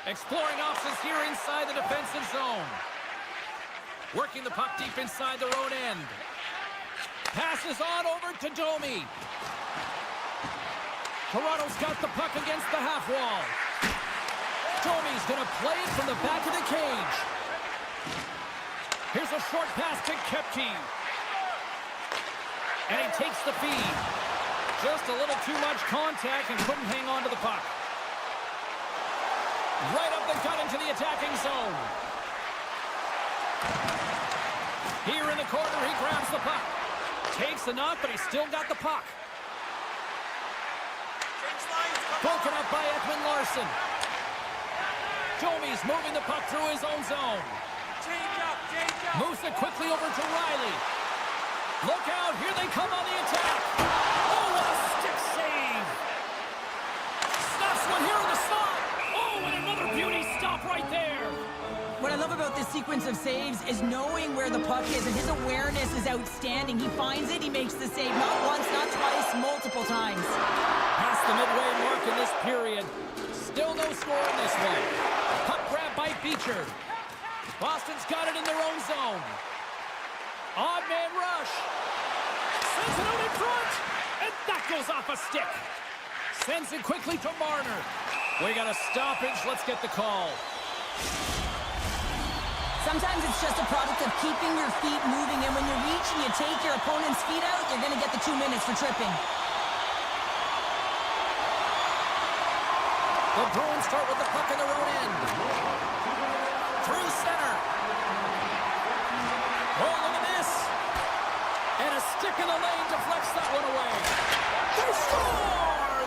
Exploring options here inside the defensive zone. Working the puck deep inside their own end. Passes on over to Domi. Toronto's got the puck against the half wall. Domi's going to play it from the back of the cage. Here's a short pass to Kepke. And he takes the feed. Just a little too much contact and couldn't hang on to the puck. Right up the gut into the attacking zone. Here in the corner, he grabs the puck. Takes the knock, but he's still got the puck. Broken up by Edwin Larson. Domi's moving the puck through his own zone. Moves it quickly over to Riley. Look out, here they come on the attack. Oh, what a stick save. Snaps one here in the slot. Oh, and another beauty stop right there. What I love about this sequence of saves is knowing where the puck is, and his awareness is outstanding. He finds it, he makes the save, not once, not twice, multiple times. Past the midway mark in this period. Still no score in this one. Puck grab by Beecher. Boston's got it in their own zone. Odd man rush. Sends it out in front. And that goes off a stick. Sends it quickly to Marner. We got a stoppage. Let's get the call. Sometimes it's just a product of keeping your feet moving, and when you reach and you take your opponent's feet out, you're going to get the 2 minutes for tripping. The Bruins start with the puck in their own end. Through center. Oh, look at this. And a stick in the lane deflects that one away. They score!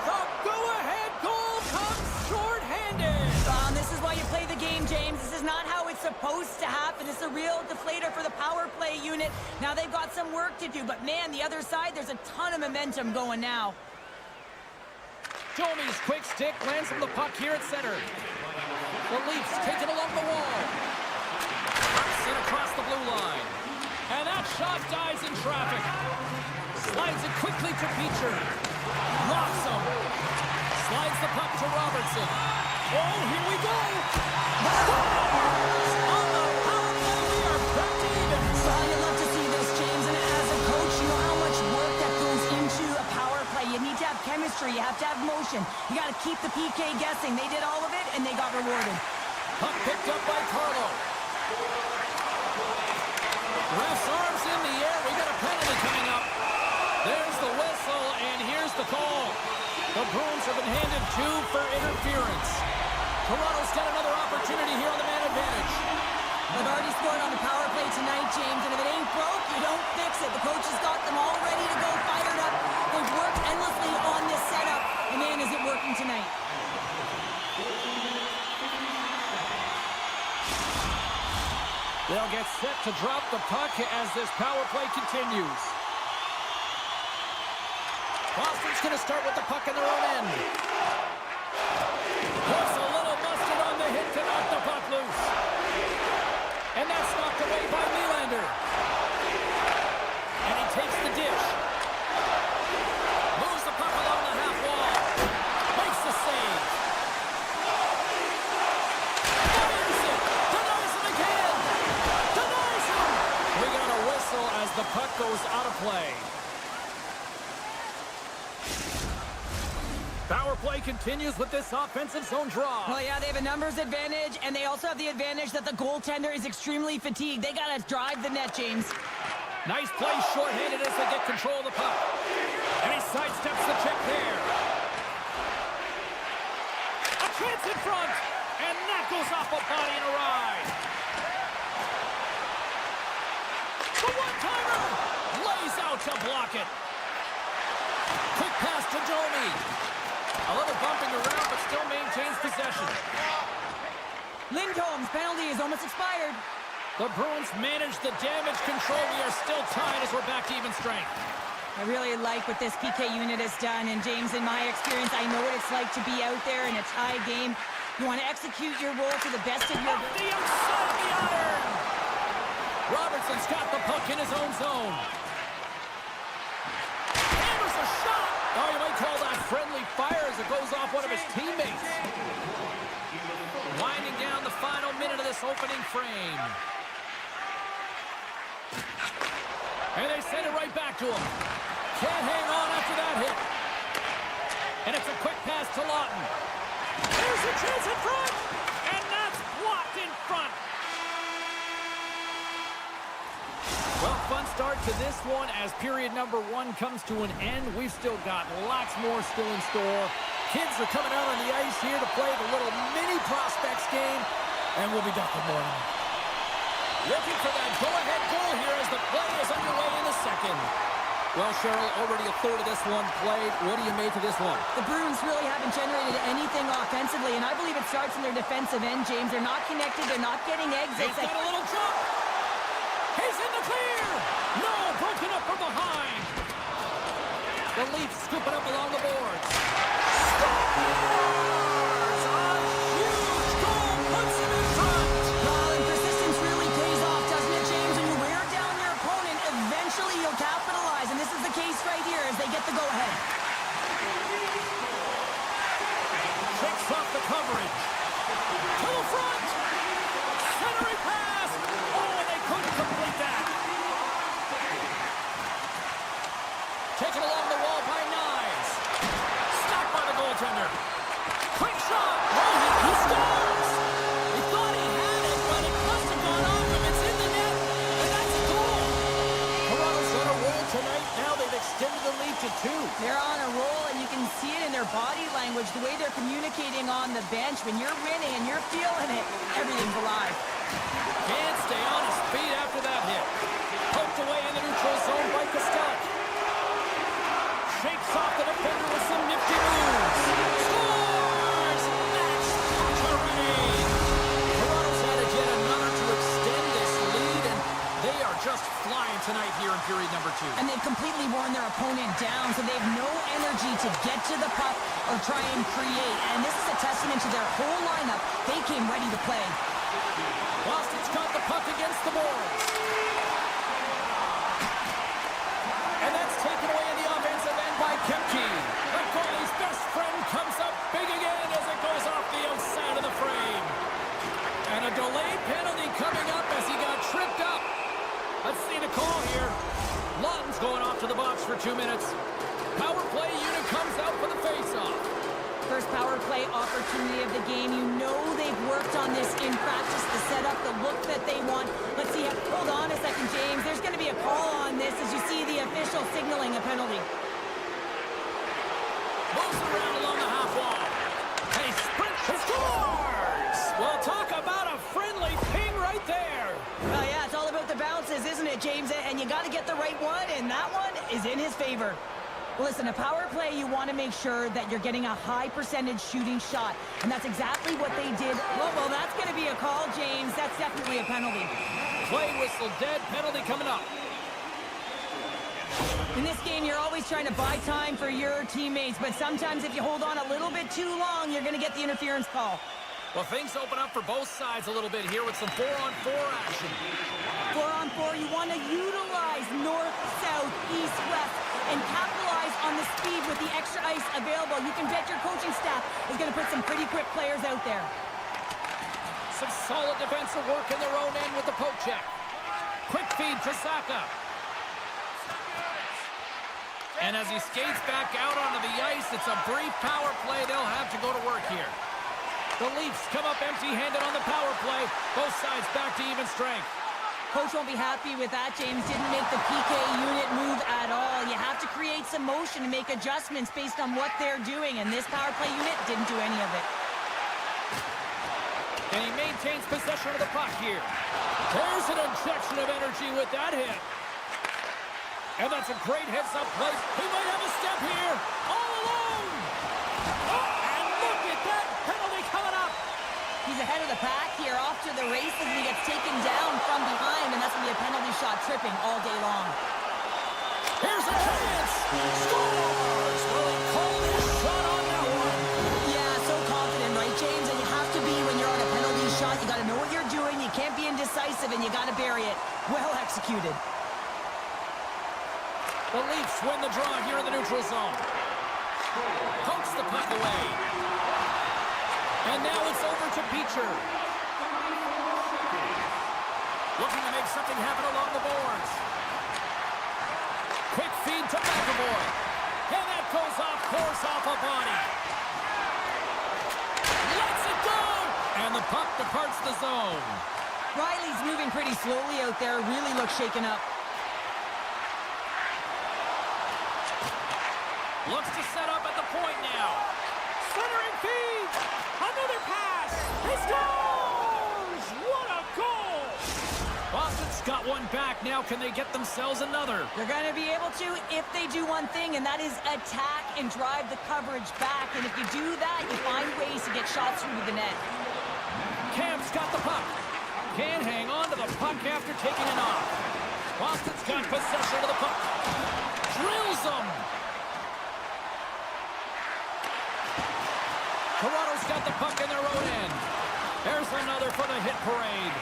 The go-ahead goal comes short-handed. This is why you play the game, James. This is not how it's supposed to happen. It's a real deflator for the power play unit. Now they've got some work to do, but man, the other side, there's a ton of momentum going now. Domi's quick stick lands from the puck here at center. The Leafs take it along the wall. Sent across the blue line. And that shot dies in traffic. Slides it quickly to Beecher. Locks him. Slides the puck to Robertson. Oh, here we go. Scores! On the power play, we are back to even. Well, you love to see this, James. And as a coach, you know how much work that goes into a power play. You need to have chemistry. You have to have motion. You got to keep the PK guessing. They did all of it, and they got rewarded. Puck picked up by Carlo. Ref's arms in the air. We got a penalty coming up. There's the whistle, and here's the call. The Bruins have been handed 2 for interference. Toronto's got another opportunity here on the man advantage. They've already scored on the power play tonight, James, and if it ain't broke, you don't fix it. The coach has got them all ready to go, fired up. They've worked endlessly on this setup, and man, is it working tonight. They'll get set to drop the puck as this power play continues. Boston's going to start with the puck in their own end. Puts a little mustard on the hit to knock the puck loose. And that's knocked away by Nylander. And he takes the dish. Moves the puck along the half wall. Makes the save. Fires it. Denies it again. Denies him. We got a whistle as the puck goes out of play. Power play continues with this offensive zone draw. Well, yeah, they have a numbers advantage, and they also have the advantage that the goaltender is extremely fatigued. They got to drive the net, James. Nice play shorthanded as they get control of the puck. And he sidesteps the check there. A chance goes off a body and a ride. The one-timer. Lays out to block it. Quick pass to Domi. A little bumping around, but still maintains possession. Lindholm's penalty is almost expired. The Bruins manage the damage control. We are still tied as we're back to even strength. I really like what this PK unit has done. And James, in my experience, I know what it's like to be out there in a tie game. You want to execute your role to the best of your ability. The outside of the iron. Robertson's got the puck in his own zone. Hammers a shot. Oh, you might call that friendly fire as it goes off one of his teammates. Winding down the final minute of this opening frame. And they send it right back to him. Can't hang on after that hit. And it's a quick pass to Lawton. There's a chance in front. And that's blocked in front. Well, fun start to this one as period number 1 comes to an end. We've still got lots more still in store. Kids are coming out on the ice here to play the little mini prospects game. And we'll be back with more. Looking for that go-ahead goal here as the play is underway in the second. Well, Cheryl, already a third of this one played. What do you make of this one? The Bruins really haven't generated anything offensively, and I believe it starts in their defensive end, James. They're not connected. They're not getting exits. He's got a little jump. He's in the clear. No, broken up from behind. The Leafs scoop it up along the boards. Right here as they get the go-ahead. Shakes off the coverage. To the front. Centering pass. Oh, and they couldn't complete that. Taken along the wall by Knies. Stopped by the goaltender. Quick shot. Oh, he scores. He thought he had it, but it must have gone off him. It's in the net, and that's a goal. Toronto's on a roll tonight. Now they've extended the lead to 2. They're on a roll, and you can see it in their body language, the way they're communicating on the bench. When you're winning and you're feeling it, everything's alive. Can't stay on his feet after that hit. Poked away in the neutral zone by Costello. Shakes off the defender with some nifty moves. Scores! That's Pacioretty. Toronto's added yet another to extend this lead, and they are just flying tonight here in period number 2. And they've completely worn their opponent down, so they have no energy to get to the puck or try and create. And this is a testament to their whole lineup. They came ready to play. Boston's got the puck against the boards. And that's taken away in the offensive end by Kemke. The goalie's best friend comes up big again as it goes off the outside of the frame. And a delayed penalty coming up as he got tripped up. Let's see the call here. Lawton's going off to the box for 2 minutes. Power play unit comes out for the face-off. First power play opportunity of the game. You know they've worked on this in practice, the setup, the look that they want. Let's see. Hold on a second, James. There's going to be a call on this as you see the official signaling a penalty. Moves around along the half wall. And he sprints and scores! Well, talk about a friendly ping right there. Yeah, it's all about the bounces, isn't it, James? And you got to get the right one, and that one is in his favor. Listen, a power play, you want to make sure that you're getting a high percentage shooting shot, and that's exactly what they did. Well, that's going to be a call, James. That's definitely a penalty. Play whistle dead, penalty coming up. In this game, you're always trying to buy time for your teammates, but sometimes if you hold on a little bit too long, you're going to get the interference call. Well, things open up for both sides a little bit here with some 4-on-4 action. 4-on-4, you want to utilize north, south, east, west, and capitalize on the speed with the extra ice available. You can bet your coaching staff is going to put some pretty quick players out there. Some solid defensive work in their own end with the poke check. Quick feed to Saka. And as he skates back out onto the ice, it's a brief power play. They'll have to go to work here. The Leafs come up empty-handed on the power play. Both sides back to even strength. Coach won't be happy with that. James didn't make the PK unit move at all. You have to create some motion and make adjustments based on what they're doing, and this power play unit didn't do any of it. And he maintains possession of the puck here. There's an injection of energy with that hit. And that's a great heads-up play. He might have a step here. All alone. Oh, and look at that penalty coming up. He's ahead of the pack here, off to the races, and he gets taken down from behind, and that's going to be a penalty shot tripping all day long. Here's a chance. Scores! Will he call this shot on that one? Yeah, so confident, right, James? And you have to be when you're on a penalty shot. You got to know what you're doing. You can't be indecisive, and you got to bury it. Well executed. The Leafs win the draw here in the neutral zone. Pokes the puck away. And now it's over to Beecher. Looking to make something happen along the boards. Quick feed to McAvoy. And that goes off course off a body. Lets it go! And the puck departs the zone. Riley's moving pretty slowly out there. Really looks shaken up. Looks to set up at the point now. Centering feed. Another pass. He scores! What a goal! Boston's got one back now. Can they get themselves another? They're going to be able to if they do one thing, and that is attack and drive the coverage back. And if you do that, you find ways to get shots through to the net. Camp's got the puck. Can't hang on to the puck after taking it off. Boston's got possession of the puck. Drills them. Toronto's got the puck in their own end. There's another for the hit parade.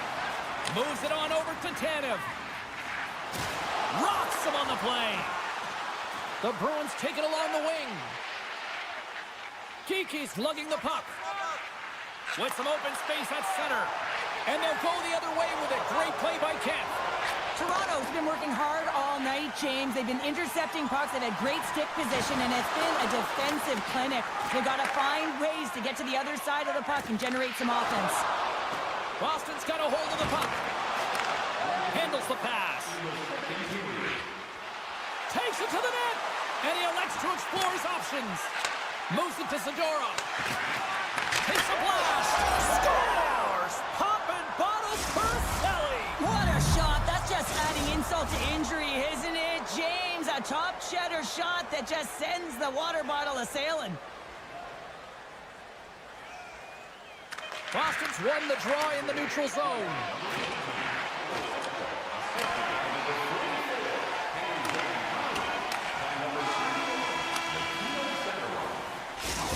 Moves it on over to Tanev. Rocks him on the play. The Bruins take it along the wing. Kiki's lugging the puck. With some open space at center. And they'll go the other way with it. Great play by Kemp. Toronto's been working hard all night, James. They've been intercepting pucks. They've had great stick position, and it's been a defensive clinic. They've got to find ways to get to the other side of the puck and generate some offense. Boston's got a hold of the puck. Handles the pass. Takes it to the net. And he elects to explore his options. Moves it to Zadorov. Takes a blast. Scores! Poppin' bottles for Selly. What a shot. That's just adding insult to injury, isn't it, James? A top cheddar shot that just sends the water bottle a-sailing. Boston's won the draw in the neutral zone.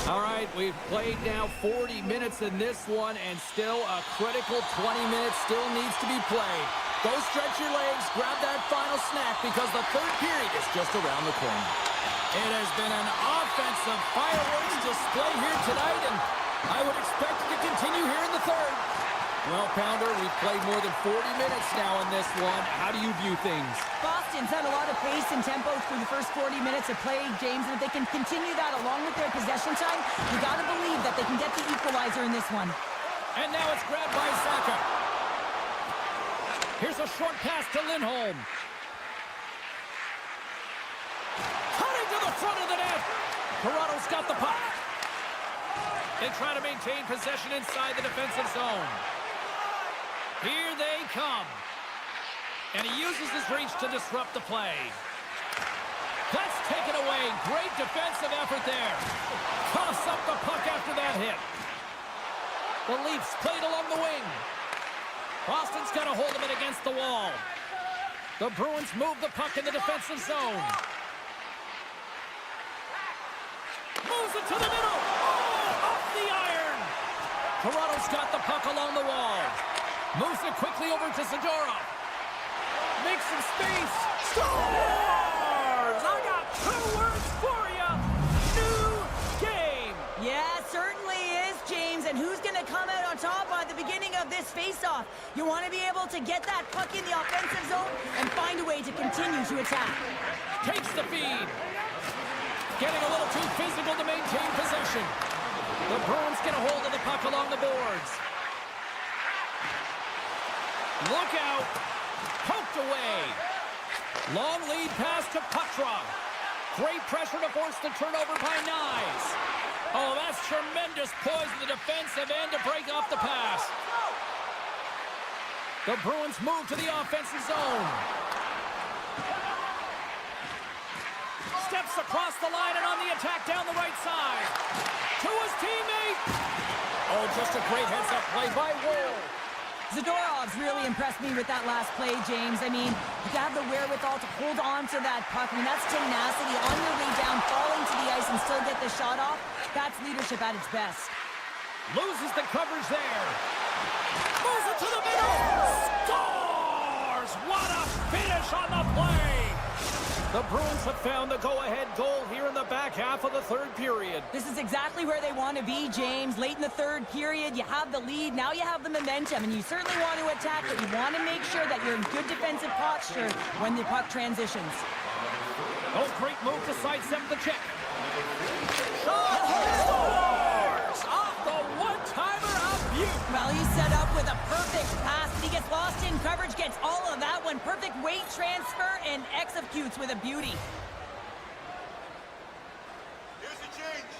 All right, we've played now 40 minutes in this one, and still a critical 20 minutes still needs to be played. Go stretch your legs, grab that final snack, because the third period is just around the corner. It has been an offensive fireworks display here tonight, and I would expect it to continue here in the third. Well, Pounder, we've played more than 40 minutes now in this one. How do you view things? Boston's had a lot of pace and tempo through the first 40 minutes of play, James, and if they can continue that along with their possession time, you got to believe that they can get the equalizer in this one. And now it's grabbed by Saka. Here's a short pass to Lindholm. Cutting to the front of the net. Toronto's got the puck. They try to maintain possession inside the defensive zone. Here they come. And he uses his reach to disrupt the play. That's taken away. Great defensive effort there. Coughs up the puck after that hit. The Leafs played along the wing. Boston's got a hold of it against the wall. The Bruins move the puck in the defensive zone. Moves it to the middle. Oh, off the iron. Toronto's got the puck along the wall. Moves it quickly over to Zadorov. Makes some space. Scores! I got 2 words for you. New game. Yeah, certainly is, James. And who's going to come out on top at the beginning of this face-off? You want to be able to get that puck in the offensive zone and find a way to continue to attack. Takes the feed. Getting a little too physical to maintain possession. The Bruins get a hold of the puck along the boards. Look out. Poked away. Long lead pass to Putrov. Great pressure to force the turnover by Nyes. Oh, that's tremendous poise in the defensive end to break off the pass. The Bruins move to the offensive zone. Steps across the line and on the attack down the right side. To his teammate. Oh, just a great heads-up play by Woll. Zadorov's really impressed me with that last play, James. I mean, you have the wherewithal to hold on to that puck. I mean, that's tenacity on your way down, falling to the ice and still get the shot off. That's leadership at its best. Loses the coverage there. Moves it to the middle. Scores! What a finish on the play! The Bruins have found the go-ahead goal here in the back half of the third period. This is exactly where they want to be, James. Late in the third period, you have the lead. Now you have the momentum, and you certainly want to attack, but you want to make sure that you're in good defensive posture when the puck transitions. Oh, great move to sidestep the check. Shot! Scores! Off the one-timer of Butte. Well, he's set up with a perfect pass, but he gets lost in coverage, gets all of that one. Perfect weight transfer and executes with a beauty. Here's the change.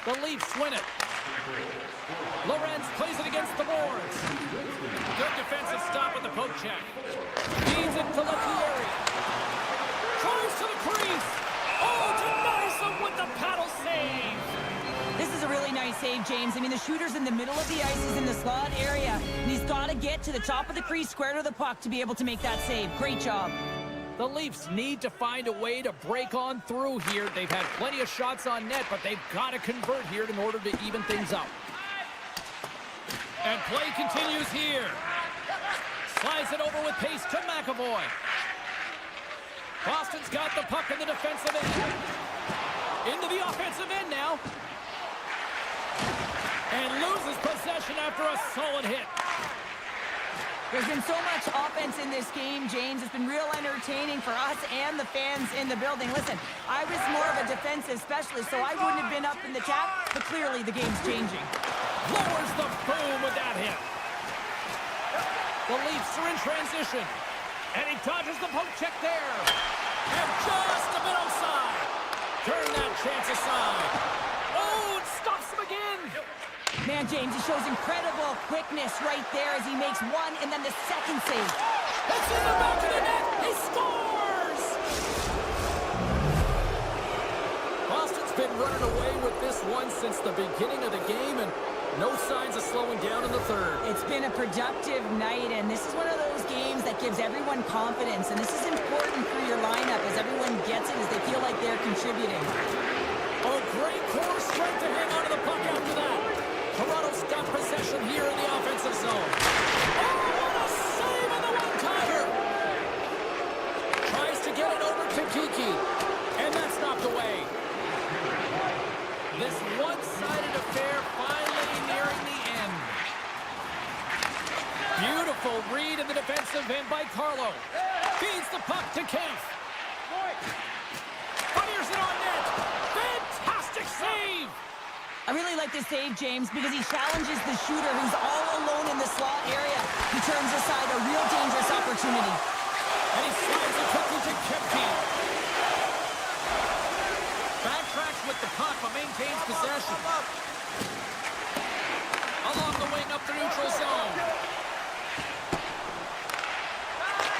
The Leafs win it. Lorenz plays it against the boards. Good defensive stop with the poke check. Feeds it to Lepieri. Tries to the crease. Oh, denies him with the paddle save. This is a really nice save, James. I mean, the shooter's in the middle of the ice. He's in the slot area, and he's got to get to the top of the crease, square to the puck, to be able to make that save. Great job. The Leafs need to find a way to break on through here. They've had plenty of shots on net, but they've got to convert here in order to even things up. And play continues here. Slides it over with pace to McAvoy. Boston's got the puck in the defensive end. Into the offensive end now. And loses possession after a solid hit. There's been so much offense in this game, James. It's been real entertaining for us and the fans in the building. Listen, I was more of a defensive specialist, so I wouldn't have been up in the tap, but clearly the game's changing. Lowers the boom with that hit. The Leafs are in transition. And he dodges the poke check there. And just a bit outside. Turn that chance aside. Oh, it stops him again. Man, James, he shows incredible quickness right there as he makes one and then the second save. It's in the back of the net. He scores! Boston's been running away with this one since the beginning of the game, and no signs of slowing down in the third. It's been a productive night, and this is one of those games that gives everyone confidence, and this is important for your lineup as everyone gets it, as they feel like they're contributing. Oh, great core strength to hang onto the puck after that. Toronto's got possession here in the offensive zone. Oh, what a save on the one-timer! Tries to get it over to Kiki, and that's knocked away. This one-sided affair finally nearing the end. Beautiful read in the defensive end by Carlo. Feeds the puck to Kempf. Fires it on net. Fantastic save! I really like this save, James, because he challenges the shooter who's all alone in the slot area. He turns aside a real dangerous opportunity. And he slides it quickly to Kempf. Backtracks with the puck, but maintains possession. Along the wing up the neutral zone.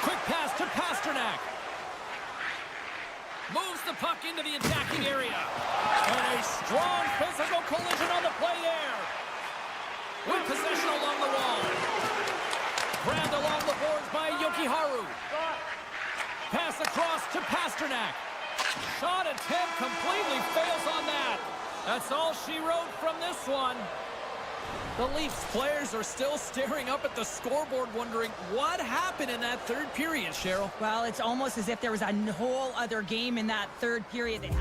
Quick pass to Pasternak. Moves the puck into the attacking area. And a strong physical collision on the play there. With possession along the wall. Grabbed along the boards by Yokiharu. Pass across to Pasternak. Shot attempt completely fails on that. That's all she wrote from this one. The Leafs players are still staring up at the scoreboard wondering what happened in that third period, Cheryl. Well, it's almost as if there was a whole other game in that third period. They had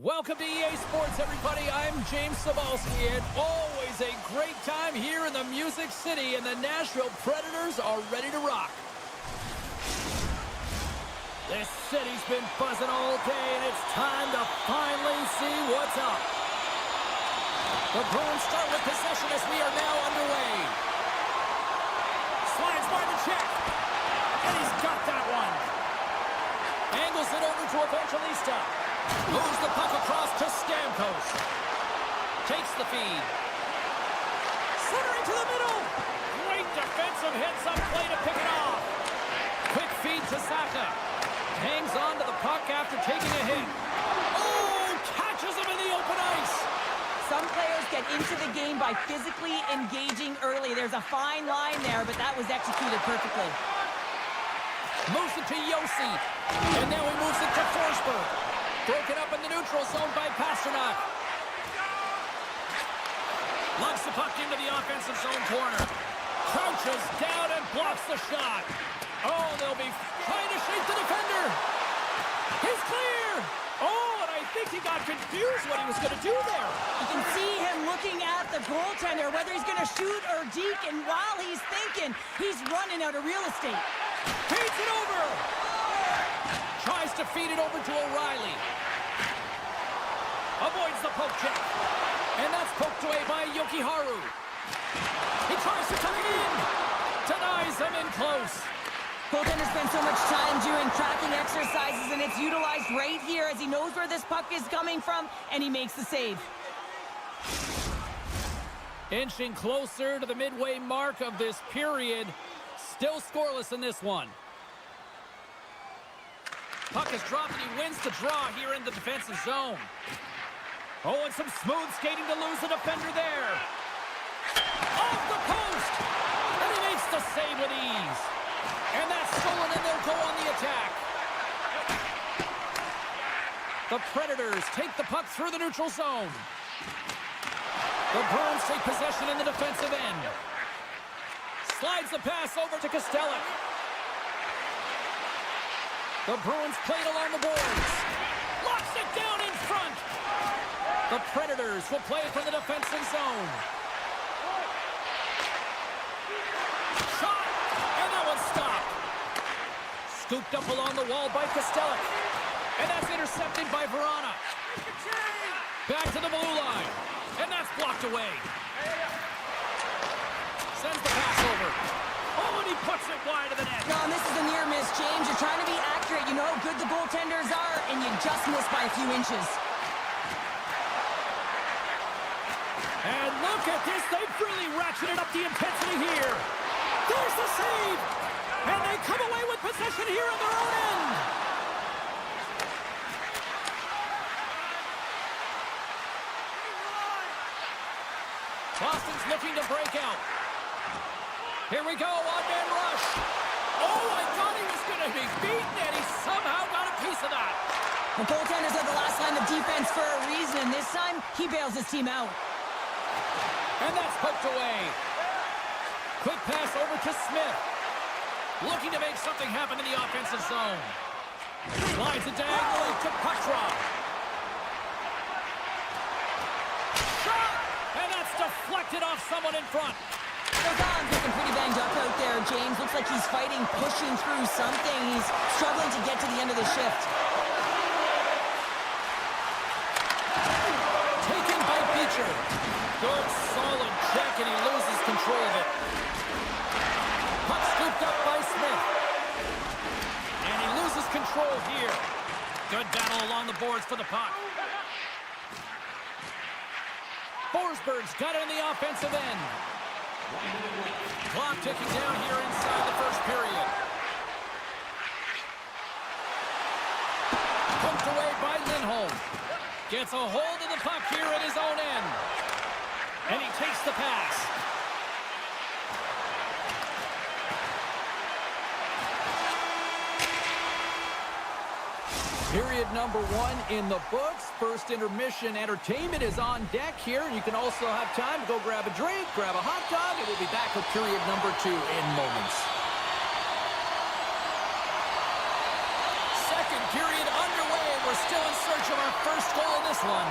Welcome to EA Sports, everybody. I'm James Cebulski, and always a great time here in the Music City, and the Nashville Predators are ready to rock. This city's been buzzing all day, and it's time to finally see what's up. The Bruins start with possession as we are now underway. Slides by the check, and he's got that one. Angles it over to Evangelista. Moves the puck across to Stamkos. Takes the feed. Centering to the middle. Great defensive hit. Some play to pick it off. Quick feed to Saka. Hangs on to the puck after taking a hit. Oh, catches him in the open ice. Some players get into the game by physically engaging early. There's a fine line there, but that was executed perfectly. Moves it to Yossi. And now he moves it to Forsberg. Broken up in the neutral zone by Pasternak. Lugs the puck into the offensive zone corner. Crouches down and blocks the shot. Oh, they'll be trying to shake the defender. He's clear. Oh, and I think he got confused what he was going to do there. You can see him looking at the goaltender, whether he's going to shoot or deke, and while he's thinking, he's running out of real estate. Feeds it over. Tries to feed it over to O'Reilly. Avoids the poke check. And that's poked away by Yokiharu. He tries to tuck it in. Denies him in close. Goaltender spends so much time doing tracking exercises, and it's utilized right here as he knows where this puck is coming from, and he makes the save. Inching closer to the midway mark of this period. Still scoreless in this one. Puck is dropped and he wins the draw here in the defensive zone. Oh, and some smooth skating to lose the defender there. Off the post! And he makes the save with ease. And that's stolen, and they'll go on the attack. The Predators take the puck through the neutral zone. The Bruins take possession in the defensive end. Slides the pass over to Kostelic. The Bruins played along the boards. Locks it down in front. The Predators will play it from the defensive zone. Shot, and that one's stopped. Scooped up along the wall by Kostelic. And that's intercepted by Verana. Back to the blue line. And that's blocked away. Sends the pass over. Oh, and he puts it wide of the net. No, and this is a near miss, James. You're trying to be accurate. You know how good the goaltenders are, and you just miss by a few inches. And look at this. They've really ratcheted up the intensity here. There's the save. And they come away with possession here on their own end. Boston's looking to break out. Here we go, one-man rush. Oh, I thought he was going to be beaten, and he somehow got a piece of that. The goaltenders are the last line of defense for a reason, and this time, he bails his team out. And that's poked away. Quick pass over to Smith. Looking to make something happen in the offensive zone. Slides it diagonally to Petrov. Shot! And that's deflected off someone in front. Don's looking pretty banged up out there, James. Looks like he's fighting, pushing through something. He's struggling to get to the end of the shift. Taken by Beecher. Good, solid check, and he loses control of it. Puck scooped up by Smith. And he loses control here. Good battle along the boards for the puck. Forsberg's got it in the offensive end. Clock ticking down here inside the first period. Poked away by Lindholm. Gets a hold of the puck here at his own end. And he takes the pass. Period number 1 in the books. First intermission entertainment is on deck here. You can also have time to go grab a drink, grab a hot dog, and we'll be back with period number 2 in moments. Second period underway. We're we're still in search of our first goal in this one.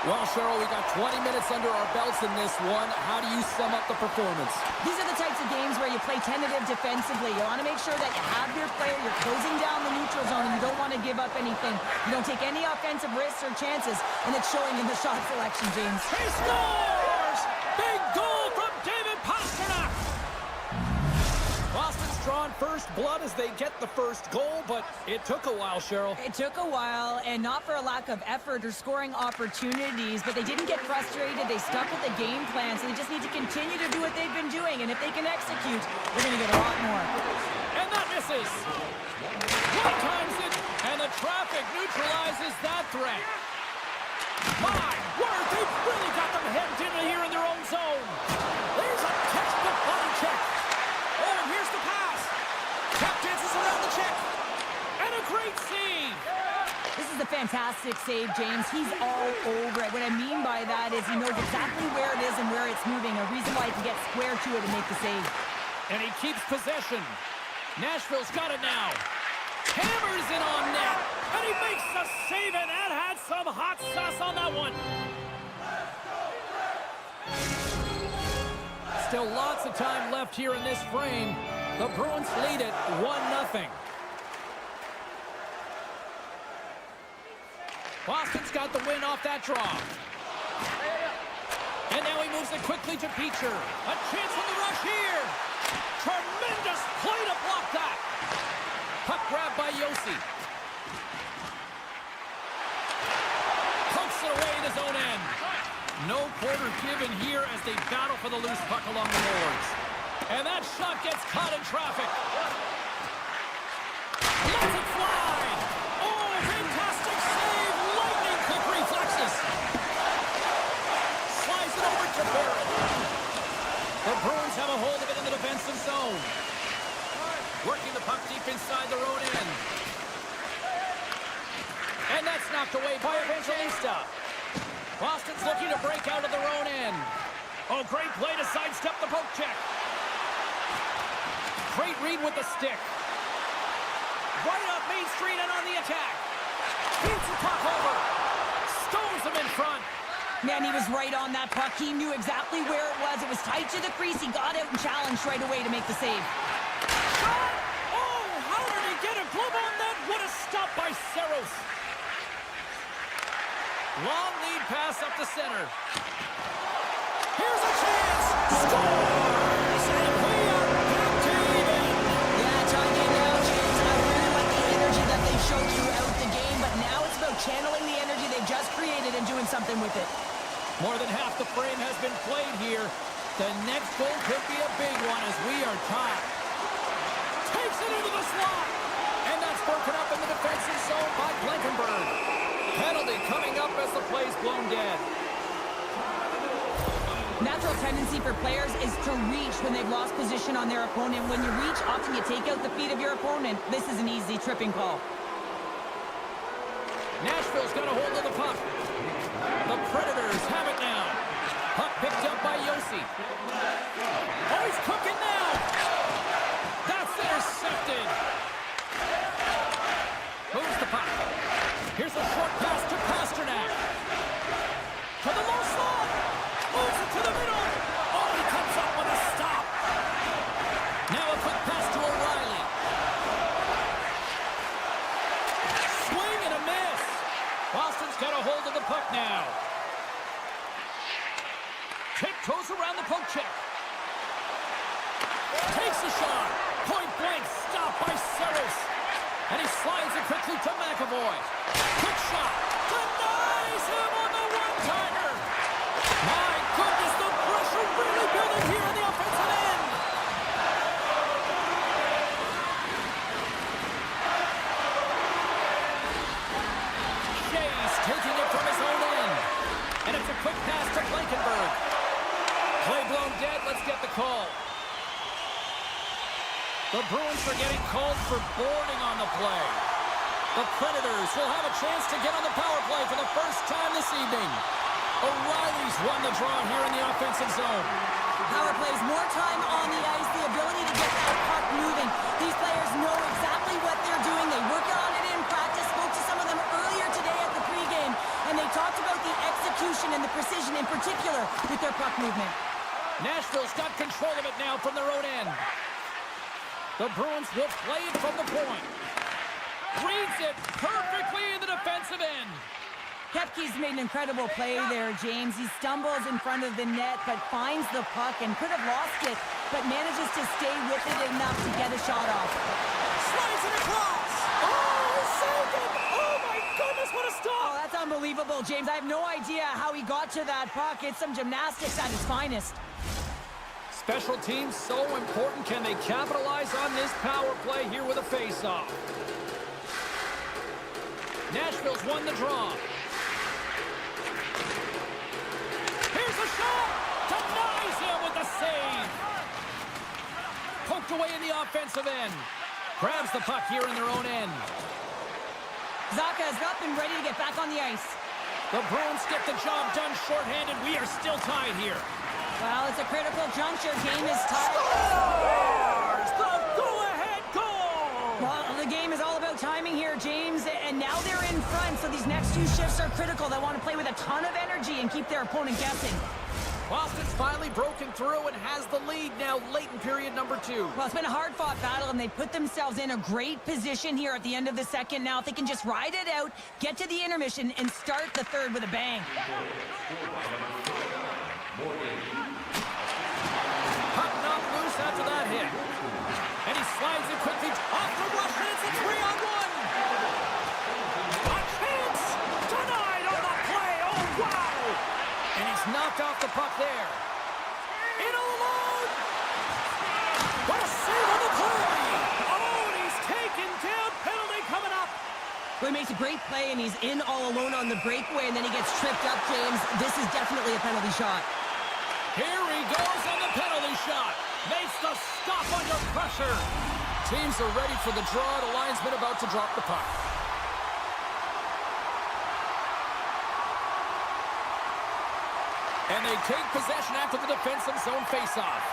Well, Cheryl, we got 20 minutes under our belts in this one. How do you sum up the performance? These are the types of games where you play tentative defensively. You want to make sure that you have your player, you're closing down the neutral zone, and you don't want to give up anything. You don't take any offensive risks or chances, and it's showing in the shot selection, James. He scores! Big goal from David Pastrnak! Boston's drawn first blood as they get the first goal, but it took a while, Cheryl. It took a while, and not for a lack of effort or scoring opportunities, but they didn't get frustrated. They stuck with the game plan, so they just need to continue to do what they've been doing, and if they can execute, they're going to get a lot more. And that misses. One times it, and the traffic neutralizes that threat. My word, they've really got them hemmed in here in their own zone. There's a textbook body check. Oh, and here's the pass. Tap dances around the check. And a great save. This is a fantastic save, James. He's all over it. What I mean by that is he knows exactly where it is and where it's moving, a reason why he can get square to it and make the save. And he keeps possession. Nashville's got it now. Hammers in on net. And he makes the save, and that had some hot sauce on that one. Still lots of time left here in this frame. The Bruins lead it 1-0. Boston's got the win off that draw. And now he moves it quickly to Beecher. A chance on the rush here. Tremendous play to block that. Puck grab by Yossi. Pokes it away in his own end. No quarter given here as they battle for the loose puck along the boards. And that shot gets caught in traffic. Lets it fly. Oh, fantastic save. Lightning quick reflexes. Slides it over to Barrett. The Bruins have a hold of it in the defensive zone. Working the puck deep inside their own end. And that's knocked away by Evangelista. Boston's looking to break out of their own end. Oh, great play to sidestep the poke check. Great read with the stick. Right up Main Street and on the attack. Beats the puck over. Stones him in front. Man, he was right on that puck. He knew exactly where it was. It was tight to the crease. He got out and challenged right away to make the save. Shot! Oh, how did he get a glove on that? What a stop by Saros. Long lead pass up the center. Here's a chance. Scores! And we are back to even. Yeah, tie game now, James. I really like the energy that they showed throughout the game, but now it's about channeling the energy they just created and doing something with it. More than half the frame has been played here. The next goal could be a big one as we are tied. Takes it into the slot. And that's broken up in the defensive zone by Blankenberg. Penalty coming up as the play's blown dead. Natural tendency for players is to reach when they've lost position on their opponent. When you reach, often you take out the feet of your opponent. This is an easy tripping call. Nashville's got a hold of the puck. The Predators have it now. Puck picked up by Yossi. Oh, he's cooking now. That's intercepted. Moves the puck. Here's a short pass to Pastrnak. To the low slot. Moves it to the middle. Oh, he comes up with a stop. Now a quick pass to O'Reilly. Swing and a miss. Boston's got a hold of the puck now. Tiptoes around the poke check. Takes a shot. Point blank stop by Saros. And he slides it quickly to McAvoy. Quick shot. Denies him on the one-timer. My goodness, the pressure really building here on the offensive end. Shea's taking it from his own end. And it's a quick pass to Blankenberg. Play blown dead. Let's get the call. The Bruins are getting called for boarding on the play. The Predators will have a chance to get on the power play for the first time this evening. O'Reilly's won the draw here in the offensive zone. Power plays, more time on the ice, the ability to get that puck moving. These players know exactly what they're doing. They work on it in practice. Spoke to some of them earlier talked about the execution and the precision in particular with their puck movement. Nashville's got control of it now from their own end. The Bruins will play it from the point. Reads it perfectly in the defensive end. Kepke's made an incredible play there, James. He stumbles in front of the net, but finds the puck and could have lost it, but manages to stay with it enough to get a shot off. Slides it across. Oh, he saved it. Oh, my goodness, what a Oh, stop. that's unbelievable, James. I have no idea how he got to that puck. It's some gymnastics at its finest. Special teams so important. Can they capitalize on this power play here with a face-off? Nashville's won the draw. Here's a shot! Denies him with the save! Poked away in the offensive end. Grabs the puck here in their own end. Zaka is up and ready to get back on the ice. The Bruins get the job done shorthanded. We are still tied here. Well, it's a critical juncture. Game is tied. Scores! The go-ahead goal! Well, the game is all about timing here, James, and now they're in front, so these next two shifts are critical. They want to play with a ton of energy and keep their opponent guessing. Boston's finally broken through and has the lead now late in period number 2. Well, it's been a hard-fought battle, and they put themselves in a great position here at the end of the second. Now, if they can just ride it out, get to the intermission, and start the third with a bang. Puck knocked loose after that hit. And he slides it quickly off the rush, and it's a 3-on-1. A chance! Denied on the play! Oh, wow! And he's knocked off the puck there. In all alone! What a save on the play! Oh, and he's taken down. Penalty coming up. Well, he makes a great play, and he's in all alone on the breakaway, and then he gets tripped up, James. This is definitely a penalty shot. Here he goes on the penalty shot. Makes the stop under pressure. Teams are ready for the draw. The linesman about to drop the puck. And they take possession after the defensive zone faceoff.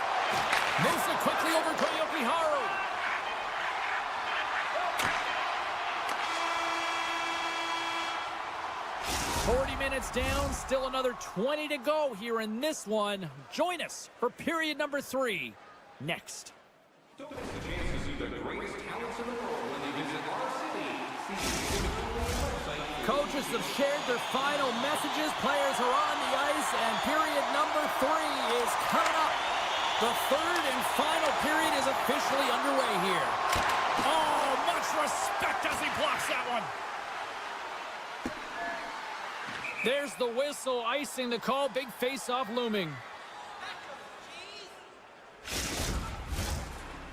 Moves it quickly over to Yoki-Haru. Minutes down, still another 20 to go here in this one. Join us for period number 3 next. Don't miss the chance to see the greatest talents in the world when they visit our city. Coaches have shared their final messages. Players are on the ice, and period number 3 is coming up. The third and final period is officially underway here. Oh, much respect as he blocks that one. There's the whistle, icing the call. Big face-off looming.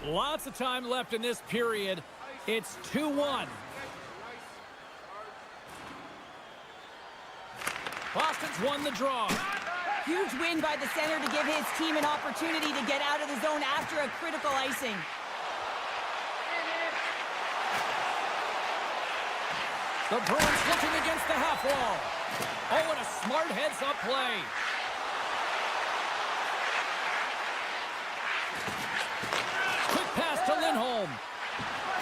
Lots of time left in this period. It's 2-1. Boston's won the draw. Huge win by the center to give his team an opportunity to get out of the zone after a critical icing. The Bruins looking against the half wall. Oh, and a smart heads-up play. Quick pass to Lindholm.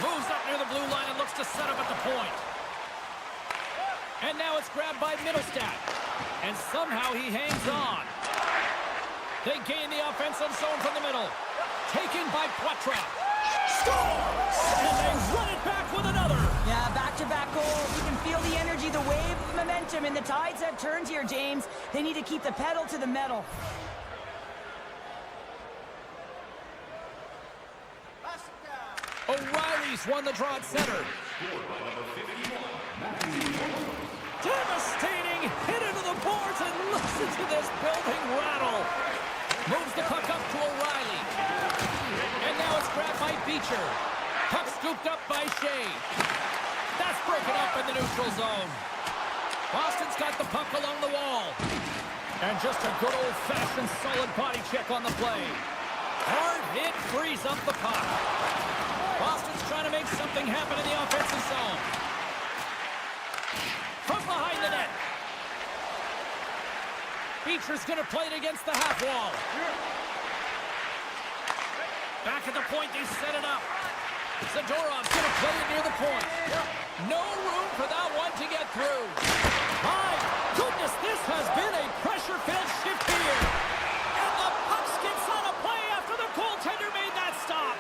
Moves up near the blue line and looks to set up at the point. And now it's grabbed by Middlestat. And somehow he hangs on. They gain the offensive zone from the middle. Taken by Poitras. Scores! And they run it back with another. Yeah, back-to-back goals. You can feel the energy, the wave of momentum, and the tides have turned here, James. They need to keep the pedal to the metal. O'Reilly's won the draw at center. Devastating hit into the boards, and listen to this building rattle. Moves the puck up to O'Reilly. And now it's grabbed by Beecher. Puck scooped up by Shea. That's broken up in the neutral zone. Boston's got the puck along the wall. And just a good old-fashioned solid body check on the play. Hard hit frees up the puck. Boston's trying to make something happen in the offensive zone. From behind the net. Beecher's going to play it against the half wall. Back at the point, they set it up. Zadorov's going to play it near the point. No room for that one to get through. My This has been a pressure-filled shift here. And the puck skips on a play after the goaltender made that stop.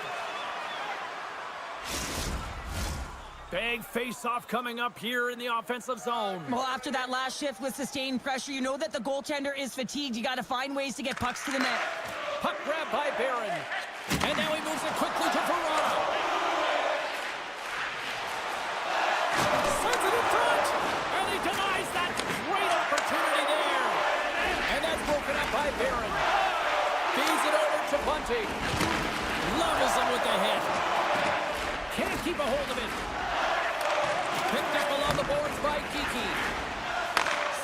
Big face-off coming up here in the offensive zone. Well, after that last shift with sustained pressure, you know that the goaltender is fatigued. You got to find ways to get pucks to the net. Puck grab by Barron. And now he moves it quickly to Verona. Sends it in front. And he denies that great opportunity there. And that's broken up by Barron. Feeds it over to Bunting. Levels him with the hit. Can't keep a hold of it. Picked up along the boards by Geeky.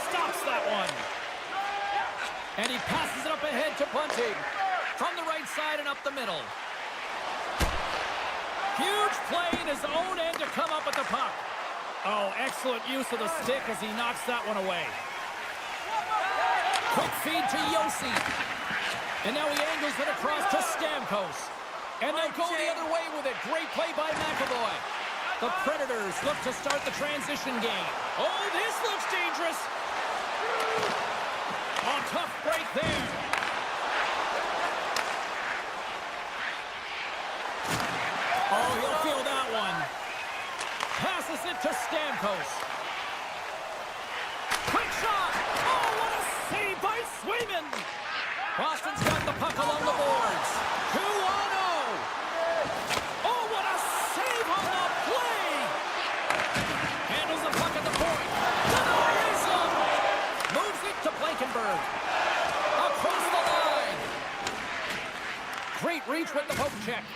Stops that one. And he passes it up ahead to Bunting. From the right side and up the middle. Huge play in his own end to come up with the puck. Oh, excellent use of the stick as he knocks that one away. Quick feed to Yossi. And now he angles it across to Stamkos. And they'll go the other way with it. Great play by McAvoy. The Predators look to start the transition game. Oh, this looks dangerous. A tough break there. Oh, he'll feel that one. Passes it to Stamkos. Quick shot. Oh, what a save by Swayman. Boston's got the puck along the boards. 2-on-0. Oh, what a save on the play. Handles the puck at the point. Denies him. Moves it to Blankenberg. Across the line. Great reach with the poke check.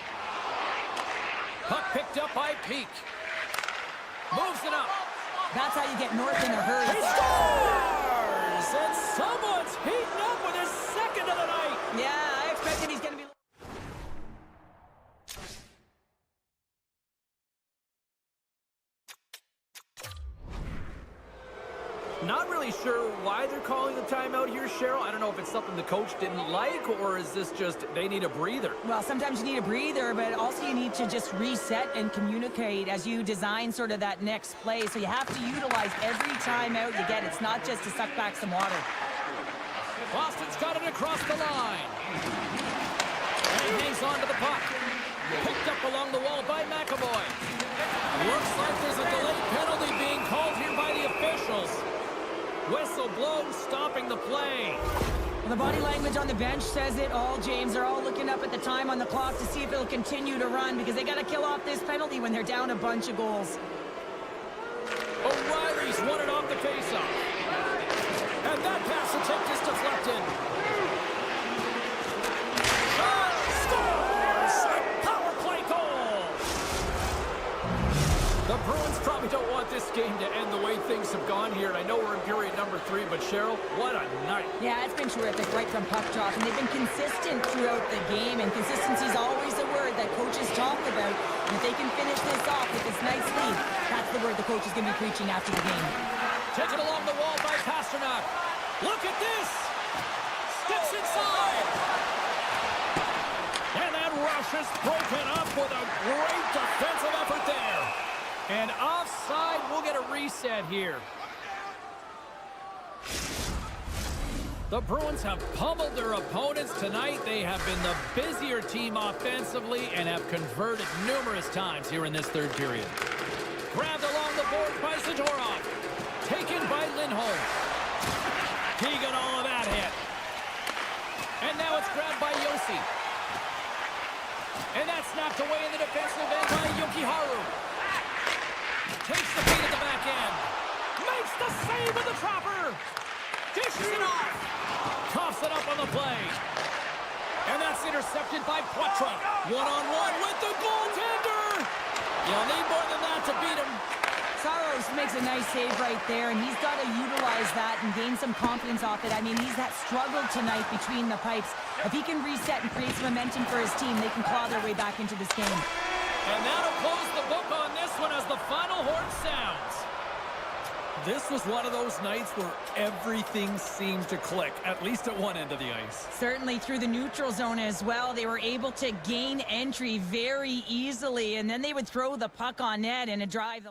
Puck picked up by Peak. Moves it up. That's how you get north in a hurry. He scores! And someone's heating up with his second of the night. Yeah, I expected he's going to be... Not really sure why they're calling the timeout here, Cheryl. I don't know if it's something the coach didn't like, or is this just they need a breather? Well, sometimes you need a breather, but also you need to just reset and communicate as you design sort of that next play. So you have to utilize every timeout you get. It's not just to suck back some water. Boston's got it across the line. And he hangs on to the puck. Picked up along the wall by McAvoy. Looks like there's a delayed penalty being called here by the officials. Whistle blows, stopping the play. Well, the body language on the bench says it all, James. They're all looking up at the time on the clock to see if it'll continue to run because they got to kill off this penalty when they're down a bunch of goals. O'Reilly's won it off the faceoff. And that pass attempt is deflected. Shot scores! A power play goal! The Bruins probably don't want this game to end the way things have gone here. And I know we're in period number 3, but Cheryl, what a night. Yeah, it's been terrific right from puck drop. And they've been consistent throughout the game. And consistency is always a word that coaches talk about. And if they can finish this off with this nice lead, that's the word the coach is going to be preaching after the game. Taken along the wall by Pasternak. Look at this! Steps inside! And that rush is broken up with a great defensive effort there. And offside, we'll get a reset here. The Bruins have pummeled their opponents tonight. They have been the busier team offensively and have converted numerous times here in this third period. Grabbed along the board by Zadorov. Taken by Lindholm. Keegan all of that hit. And now it's grabbed by Yossi. And that's knocked away in the defensive end by Yokiharu. Takes the feed at the back end. Makes the save with the trapper. Dishes it off. Coughs it up on the play. And that's intercepted by Poitras. One-on-one with the goaltender. You'll need more than that to beat him. Saros makes a nice save right there, and he's got to utilize that and gain some confidence off it. I mean, he's that struggled tonight between the pipes. If he can reset and create some momentum for his team, they can claw their way back into this game. And that'll close the book on this one as the final horn sounds. This was one of those nights where everything seemed to click, at least at one end of the ice. Certainly through the neutral zone as well. They were able to gain entry very easily, and then they would throw the puck on net and a drive.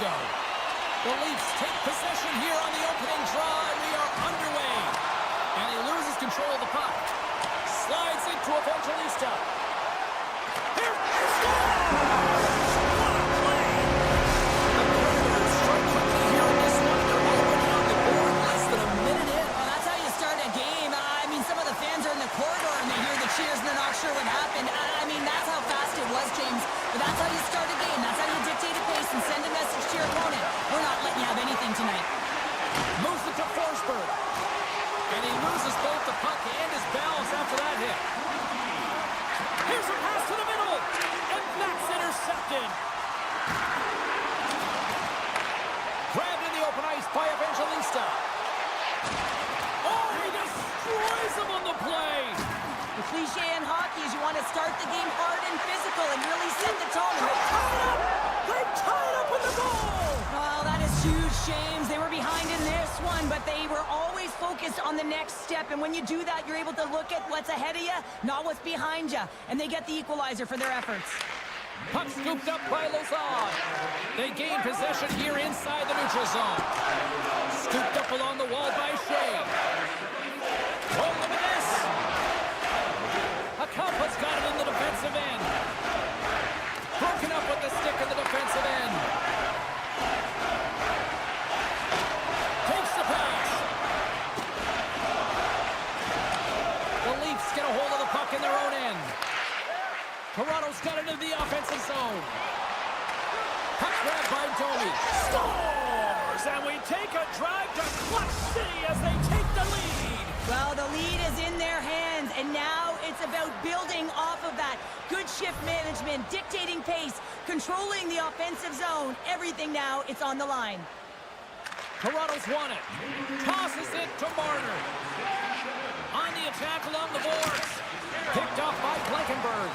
go. The Leafs take possession here on the opening draw, and we are underway. And he loses control of the puck. Slides into Evangelista. Here, scores! Corridor and they hear the cheers and they're not sure what happened. I mean, that's how fast it was, James. But that's how you start a game. That's how you dictate a pace and send a message to your opponent. We're not letting you have anything tonight. Moves it to Forsberg. And he loses both the puck and his balance after that hit. Here's a pass to the middle. And that's intercepted. Grabbed in the open ice by Evangelista. Oh, he destroys him on the play. The cliche in hockey is you want to start the game hard and physical and really set the tone. They tied up with the goal. Well, that is huge, James. They were behind in this one, but they were always focused on the next step. And when you do that, you're able to look at what's ahead of you, not what's behind you. And they get the equalizer for their efforts. Puck scooped up by Lozon. They gain possession here inside the neutral zone. Scooped up along the wall by Shea. Oh, look at this. Akampa's got it in the defensive end. Broken up with the stick in the defensive end. Takes the pass. The Leafs get a hold of the puck in their own end. Toronto's got it into the offensive zone. Puck grabbed by Domi. Scores! And we take a drive to Clutch City as they take the lead. Well, the lead is in their hands, and now it's about building off of that. Good shift management, dictating pace, controlling the offensive zone. Everything now, it's on the line. Toronto's won it. Tosses it to Marner. On the attack along the boards. Picked off by Blankenberg.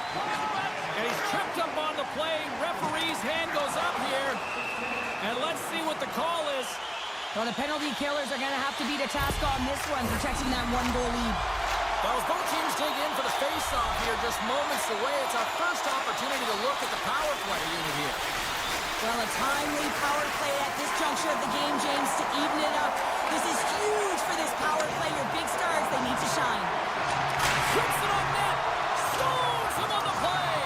And he's tripped up on the play. Referee's hand goes up here. And let's see what the call is. Well, the penalty killers are going to have to beat a task on this one, protecting that one-goal lead. Well, as both teams dig in for the face-off here, just moments away, it's our first opportunity to look at the power play unit here. Well, a timely power play at this juncture of the game, James, to even it up. This is huge for this power play. Your big stars, they need to shine. Shoots it on net. Stones him on the play.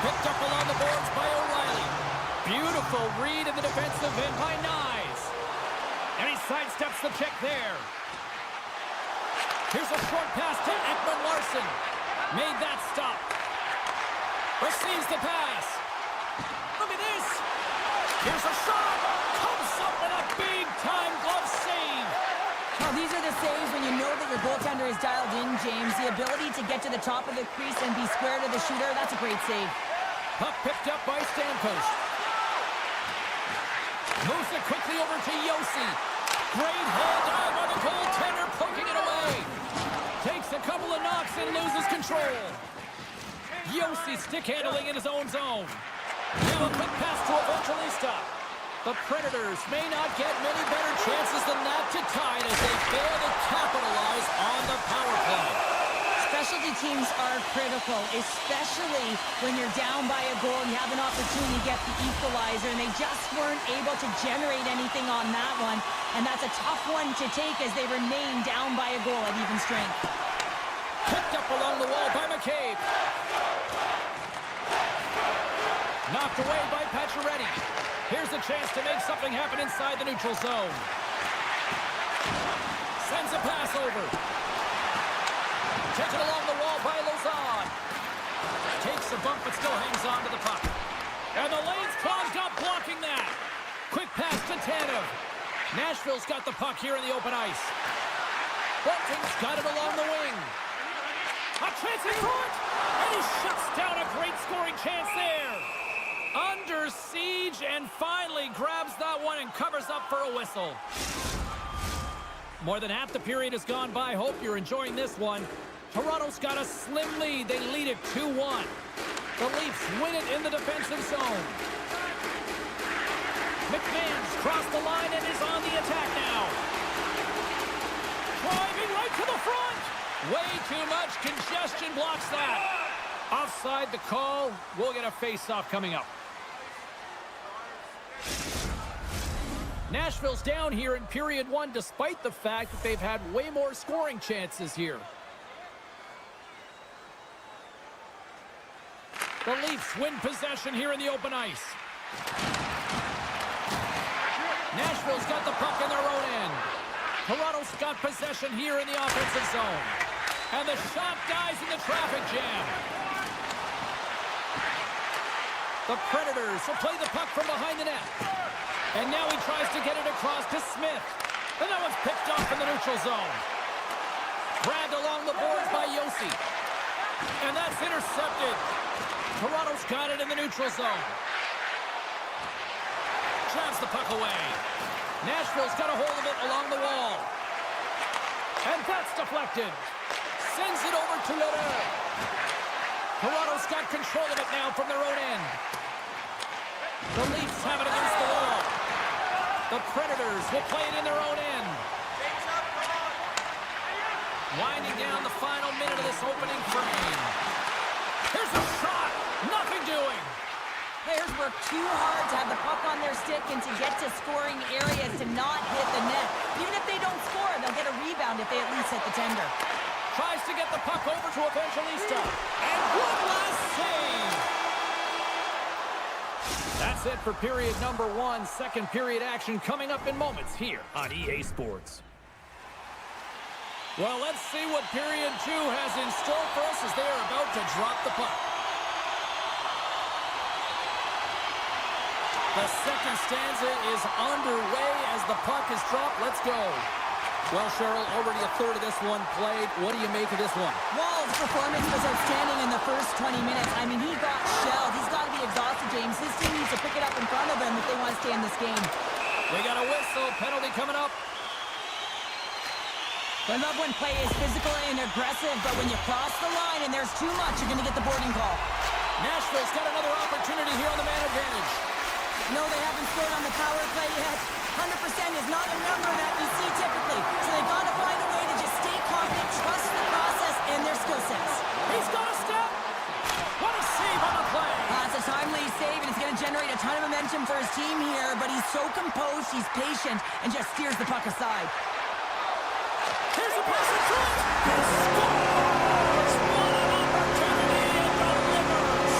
Picked up along the boards by O'Reilly. Beautiful read in the defensive end by Nyes. And he sidesteps the check there. Here's a short pass to Ekman Larson. Made that stop. Receives the pass. Look at this. Here's a shot. Comes up with a big-time glove save. Well, these are the saves when you know that your goaltender is dialed in, James. The ability to get to the top of the crease and be square to the shooter, that's a great save. Puck picked up by Stamkos. Moves it quickly over to Yossi. Great head dive by the goaltender, poking it away. Takes a couple of knocks and loses control. Yossi stick handling in his own zone. Now a quick pass to Evangelista. The Predators may not get many better chances than that to tie it as they fail to capitalize on the power play. Specialty teams are critical, especially when you're down by a goal and you have an opportunity to get the equalizer, and they just weren't able to generate anything on that one. And that's a tough one to take as they remain down by a goal at even strength. Picked up along the wall by McCabe. Knocked away by Pacioretty. Here's a chance to make something happen inside the neutral zone. Sends a pass over. Taken along the wall by Lozon. Takes a bump but still hangs on to the puck. And the lane's clogged up blocking that. Quick pass to Tanev. Nashville's got the puck here in the open ice. Bolton's got it along the wing. A chance in front. And he shuts down a great scoring chance there. Under siege and finally grabs that one and covers up for a whistle. More than half the period has gone by. Hope you're enjoying this one. Toronto's got a slim lead. They lead it 2-1. The Leafs win it in the defensive zone. McMahon's crossed the line and is on the attack now. Driving right to the front. Way too much congestion blocks that. Offside the call. We'll get a face-off coming up. Nashville's down here in period 1 despite the fact that they've had way more scoring chances here. The Leafs win possession here in the open ice. Nashville's got the puck in their own end. Toronto's got possession here in the offensive zone. And the shot dies in the traffic jam. The Predators will play the puck from behind the net. And now he tries to get it across to Smith. And that one's picked off in the neutral zone. Grabbed along the boards by Yossi. And that's intercepted. Toronto's got it in the neutral zone. Jabs the puck away. Nashville's got a hold of it along the wall. And that's deflected. Sends it over to Leder. Toronto's got control of it now from their own end. The Leafs have it against the wall. The Predators will play it in their own end. Winding down the final minute of this opening frame. Here's a shot. Nothing doing. Players work too hard to have the puck on their stick and to get to scoring areas to not hit the net. Even if they don't score, they'll get a rebound if they at least hit the tender. Tries to get the puck over to Evangelista. And one last save. That's it for period number 1. Second period action coming up in moments here on EA Sports. Well, let's see what period 2 has in store for us as they are about to drop the puck. The second stanza is underway as the puck is dropped. Let's go. Well, Cheryl, already a third of this one played. What do you make of this one? Wall's performance was outstanding in the first 20 minutes. I mean, he got shelled. He's got to be exhausted, James. His team needs to pick it up in front of him if they want to stay in this game. We got a whistle. Penalty coming up. I love when play is physical and aggressive, but when you cross the line and there's too much, you're going to get the boarding call. Nashville's got another opportunity here on the man advantage. No, they haven't scored on the power play yet. 100% is not a number that you see typically. So they've got to find a way to just stay confident, trust the process, and their skill sets. He's got a step. What a save on the play. It's a timely save, and it's going to generate a ton of momentum for his team here, but he's so composed, he's patient, and just steers the puck aside. Here's the pass in front. He scores! What an opportunity and delivers.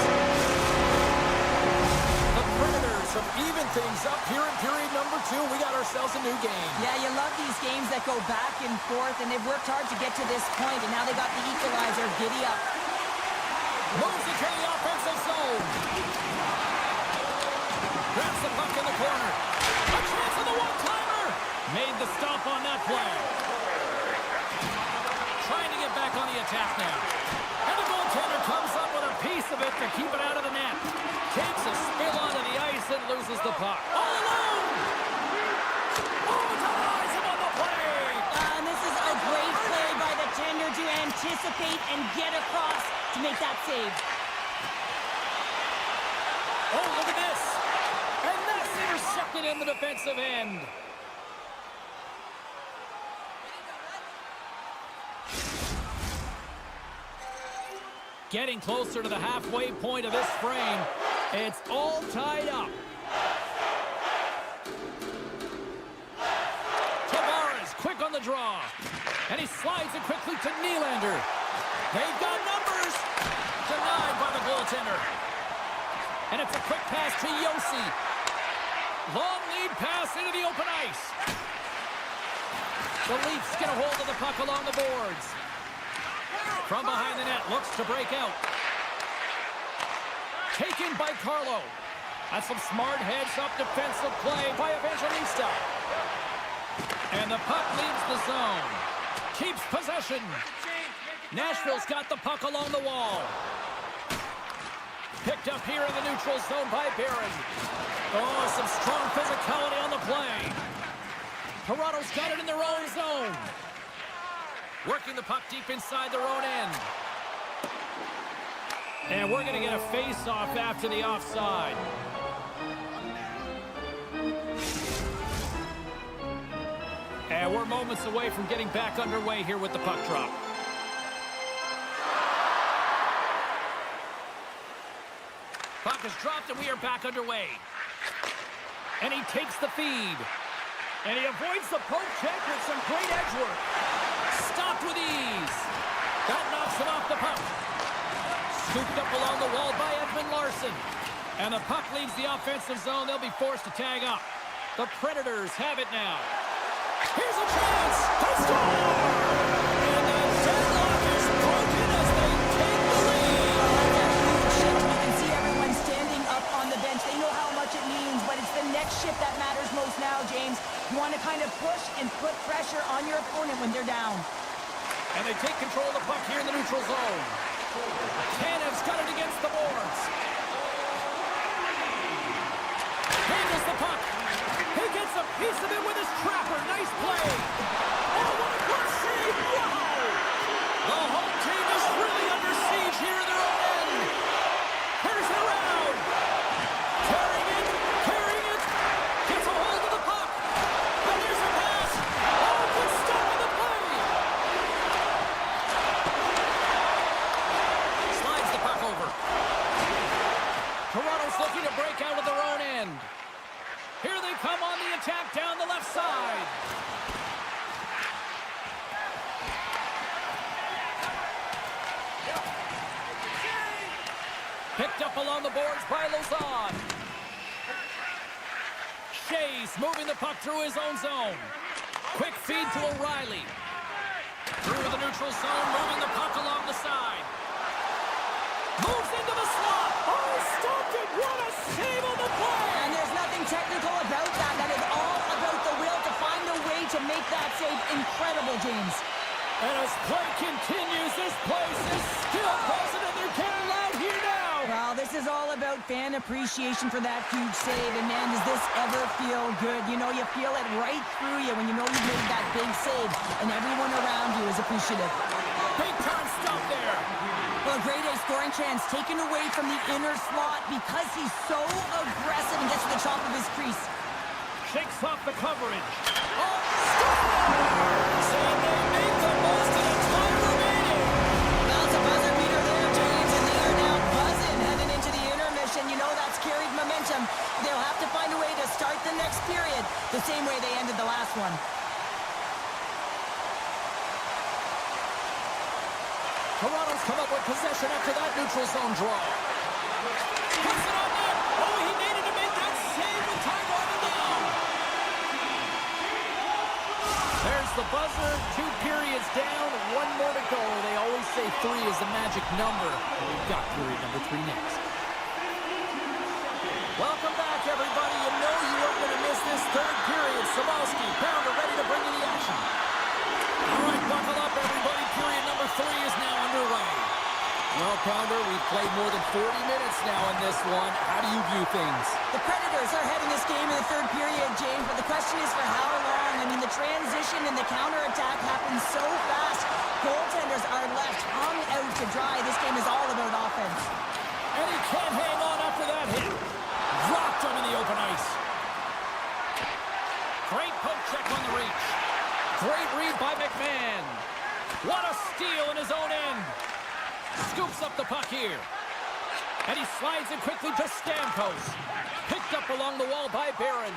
The Predators have evened things up here in period number 2. We got ourselves a new game. Yeah, you love these games that go back and forth, and they've worked hard to get to this point, and now they got the equalizer. Giddy up. Moves it to the offensive zone. Grabs the puck in the corner. A chance of the one-timer. Made the stop on that play. Trying to get back on the attack now. And the goaltender comes up with a piece of it to keep it out of the net. Takes a spill onto the ice and loses the puck. All alone! Oh, denies him on the play! And this is a great play by the tender to anticipate and get across to make that save. Oh, look at this! And that's intercepted in the defensive end. Getting closer to the halfway point of this frame. It's all tied up. Tavares quick on the draw. And he slides it quickly to Nylander. They've got numbers. Denied by the goaltender. And it's a quick pass to Yossi. Long lead pass into the open ice. The Leafs get a hold of the puck along the boards. From behind the net, looks to break out. Taken by Carlo. That's some smart heads-up defensive play by Evangelista. And the puck leaves the zone. Keeps possession. Nashville's got the puck along the wall. Picked up here in the neutral zone by Barron. Oh, some strong physicality on the play. Toronto's got it in their own zone. Working the puck deep inside their own end. And we're going to get a face-off after the offside. And we're moments away from getting back underway here with the puck drop. Puck is dropped and we are back underway. And he takes the feed. And he avoids the poke check with some great edge work. Stopped with ease. That knocks him off the puck. Scooped up along the wall by Edmund Larson. And the puck leaves the offensive zone. They'll be forced to tag up. The Predators have it now. Here's a chance. They score! And the deadlock is broken as they take the lead. You can see everyone standing up on the bench. They know how much it means, but it's the next shift that matters most now, James. You want to kind of push and put pressure on your opponent when they're down. And they take control of the puck here in the neutral zone. Tanev's got it against the boards. Handles the puck. He gets a piece of it with his trapper. Nice play. Oh, what a good save. Wow. The home team is really under siege here in their own end. Here's it around. Carrying it. Gets a hold of the puck. And there's a pass. Oh, good stop in the play. Slides the puck over. Toronto's looking to break out of their own end. Here they come on the attack down the left side. Picked up along the boards by Lauzon. Shea's moving the puck through his own zone. Quick feed to O'Reilly. Through the neutral zone, moving the puck along the side. Moves into the slot. Oh, stopped it. What a save on the play. And there's nothing technical about that. That is all about the will to find a way to make that save incredible, James. And as play continues, this place is still buzzing, and they're getting loud here now. Well, this is all about fan appreciation for that huge save. And, man, does this ever feel good? You know, you feel it right through you when you know you've made that big save, and everyone around you is appreciative. Big time stop there. Well, grade A scoring chance taken away from the inner slot because he's so aggressive and gets to the top of his crease. Shakes off the coverage. Oh, scores! And they make the most of the time remaining. Well, it's a buzzer beater there, James, and they are now buzzing heading into the intermission. You know that's carried momentum. They'll have to find a way to start the next period the same way they ended the last one. Toronto's come up with possession after that neutral zone draw. Puts it on net. Oh, he needed to make that save with time running down. There's the buzzer. 2 periods down. 1 more to go. They always say 3 is the magic number. We've got period number 3 next. Welcome back, everybody. You know you weren't going to miss this 3rd period. Sabalski, Pounder ready to bring you the action. All right, buckle up, everybody. Period number 3 is now underway. Well, Pounder, we've played more than 40 minutes now in this one. How do you view things? The Predators are heading this game in the 3rd period, James, but the question is for how long? I mean, the transition and the counterattack happen so fast. Goaltenders are left hung out to dry. This game is all about offense. And he can't hang on after that hit. Dropped him in the open ice. Great poke check on the reach. Great read by McMahon. What a steal in his own end. Scoops up the puck here. And he slides it quickly to Stamkos. Picked up along the wall by Barron.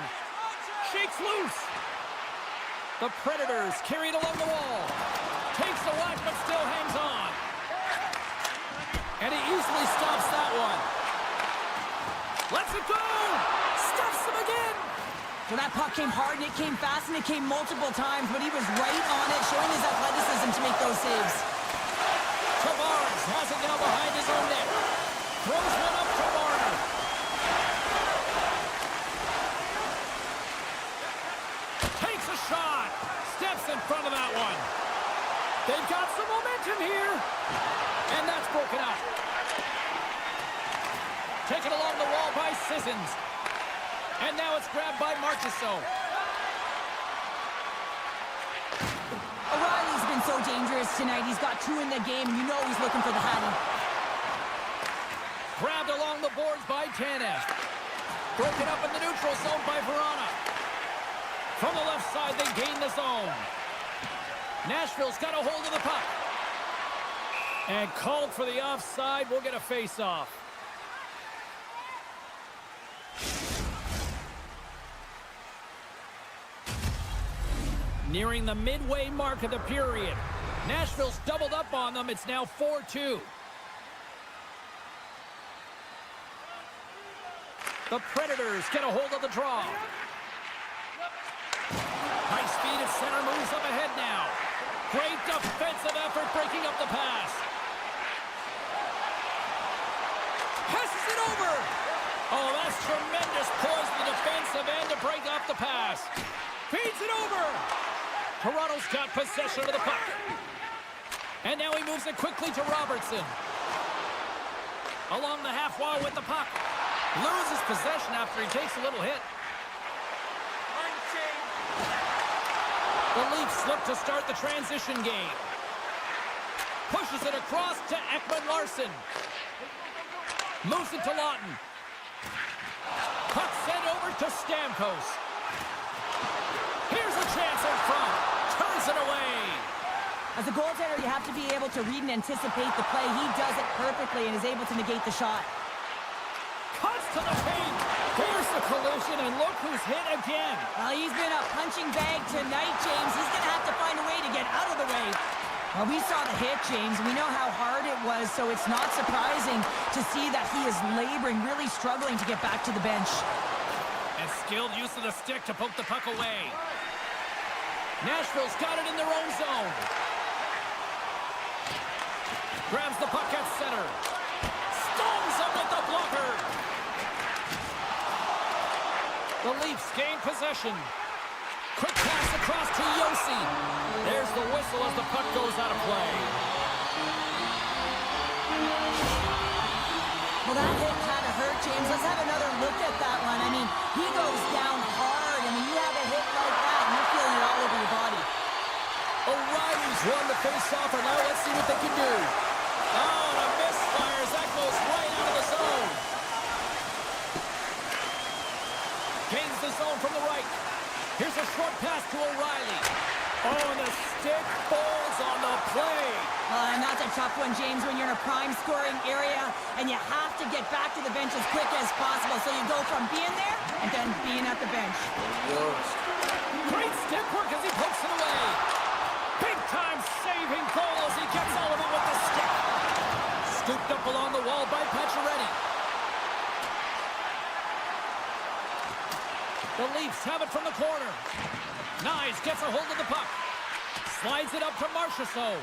Shakes loose. The Predators carried along the wall. Takes the whack but still hangs on. And he easily stops that one. Lets it go. Stuffs him again. Well, that puck came hard, and it came fast, and it came multiple times, but he was right on it, showing his athleticism to make those saves. Tavares has it now behind his own net. Throws one up to Marner. Takes a shot. Steps in front of that one. They've got some momentum here. And that's broken up. Taken along the wall by Sissons. And now it's grabbed by Marchessault. O'Reilly's been so dangerous tonight. He's got 2 in the game. You know he's looking for the hattie. Grabbed along the boards by Tanev. Broken up in the neutral zone by Verona. From the left side, they gain the zone. Nashville's got a hold of the puck. And called for the offside. We'll get a face-off. Nearing the midway mark of the period. Nashville's doubled up on them. It's now 4-2. The Predators get a hold of the draw. High speed at center, moves up ahead now. Great defensive effort breaking up the pass. Passes it over. Oh, that's tremendous poise in the defensive end to break up the pass. Feeds it over. Toronto's got possession of the puck. And now he moves it quickly to Robertson. Along the half wall with the puck. Loses possession after he takes a little hit. The Leafs slip to start the transition game. Pushes it across to Ekman-Larsson. Moves it to Lawton. Puck sent over to Stamkos. Here's a chance in front. Turns it away. As a goaltender, you have to be able to read and anticipate the play. He does it perfectly and is able to negate the shot. Cuts to the paint. Here's the collision, and look who's hit again. Well, he's been a punching bag tonight, James. He's going to have to find a way to get out of the way. Well, we saw the hit, James. We know how hard it was, so it's not surprising to see that he is laboring, really struggling to get back to the bench. And skilled use of the stick to poke the puck away. Nashville's got it in their own zone. Grabs the puck at center. Stones him with the blocker. The Leafs gain possession. Quick pass across to Yossi. There's the whistle as the puck goes out of play. Well, that hit kind of hurt, James. Let's have another look at that one. I mean, he goes down hard. I mean, you have a hit like that, and you're feeling it all over your body. O'Reilly's won the face-off, and now let's see what they can do. Oh, and a misfires. That goes right out of the zone. Gains the zone from the right. Here's a short pass to O'Reilly. Oh, and the stick falls on the play. And that's a tough one, James, when you're in a prime scoring area and you have to get back to the bench as quick as possible. So you go from being there and then being at the bench. Worst. Great stick work as he pokes it away. Big time saving goal as he gets all of it with the stick. Scooped up along the wall by Pacioretty. The Leafs have it from the corner. Nyes gets a hold of the puck. Slides it up to Marchessault.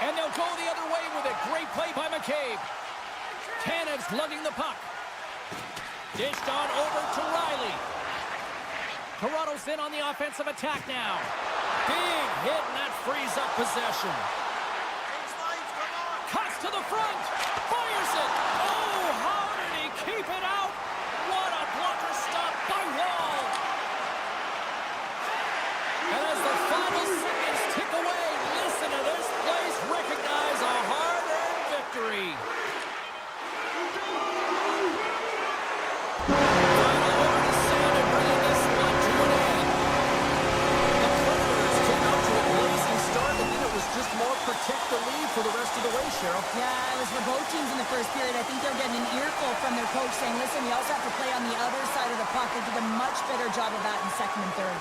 And they'll go the other way with it. Great play by McCabe. Tanev's lugging the puck. Dished on over to Riley. Toronto's in on the offensive attack now. Big hit, and that frees up possession. Cuts to the front. Fires it. Oh, how did he keep it out? What a blocker stop by Wall. And as the final seconds tick away, listen to this place recognize a hard-earned victory. Final over to Sandin, bringing this one to an end. The Predators came out to a blazing start, and then it was just more protect the lead for the rest of the way, Cheryl. Yeah, it was for both teams in the first period. I think they're getting an earful from their coach saying, listen, we also have to play on the other side of the puck. They did a much better job of that in second and third.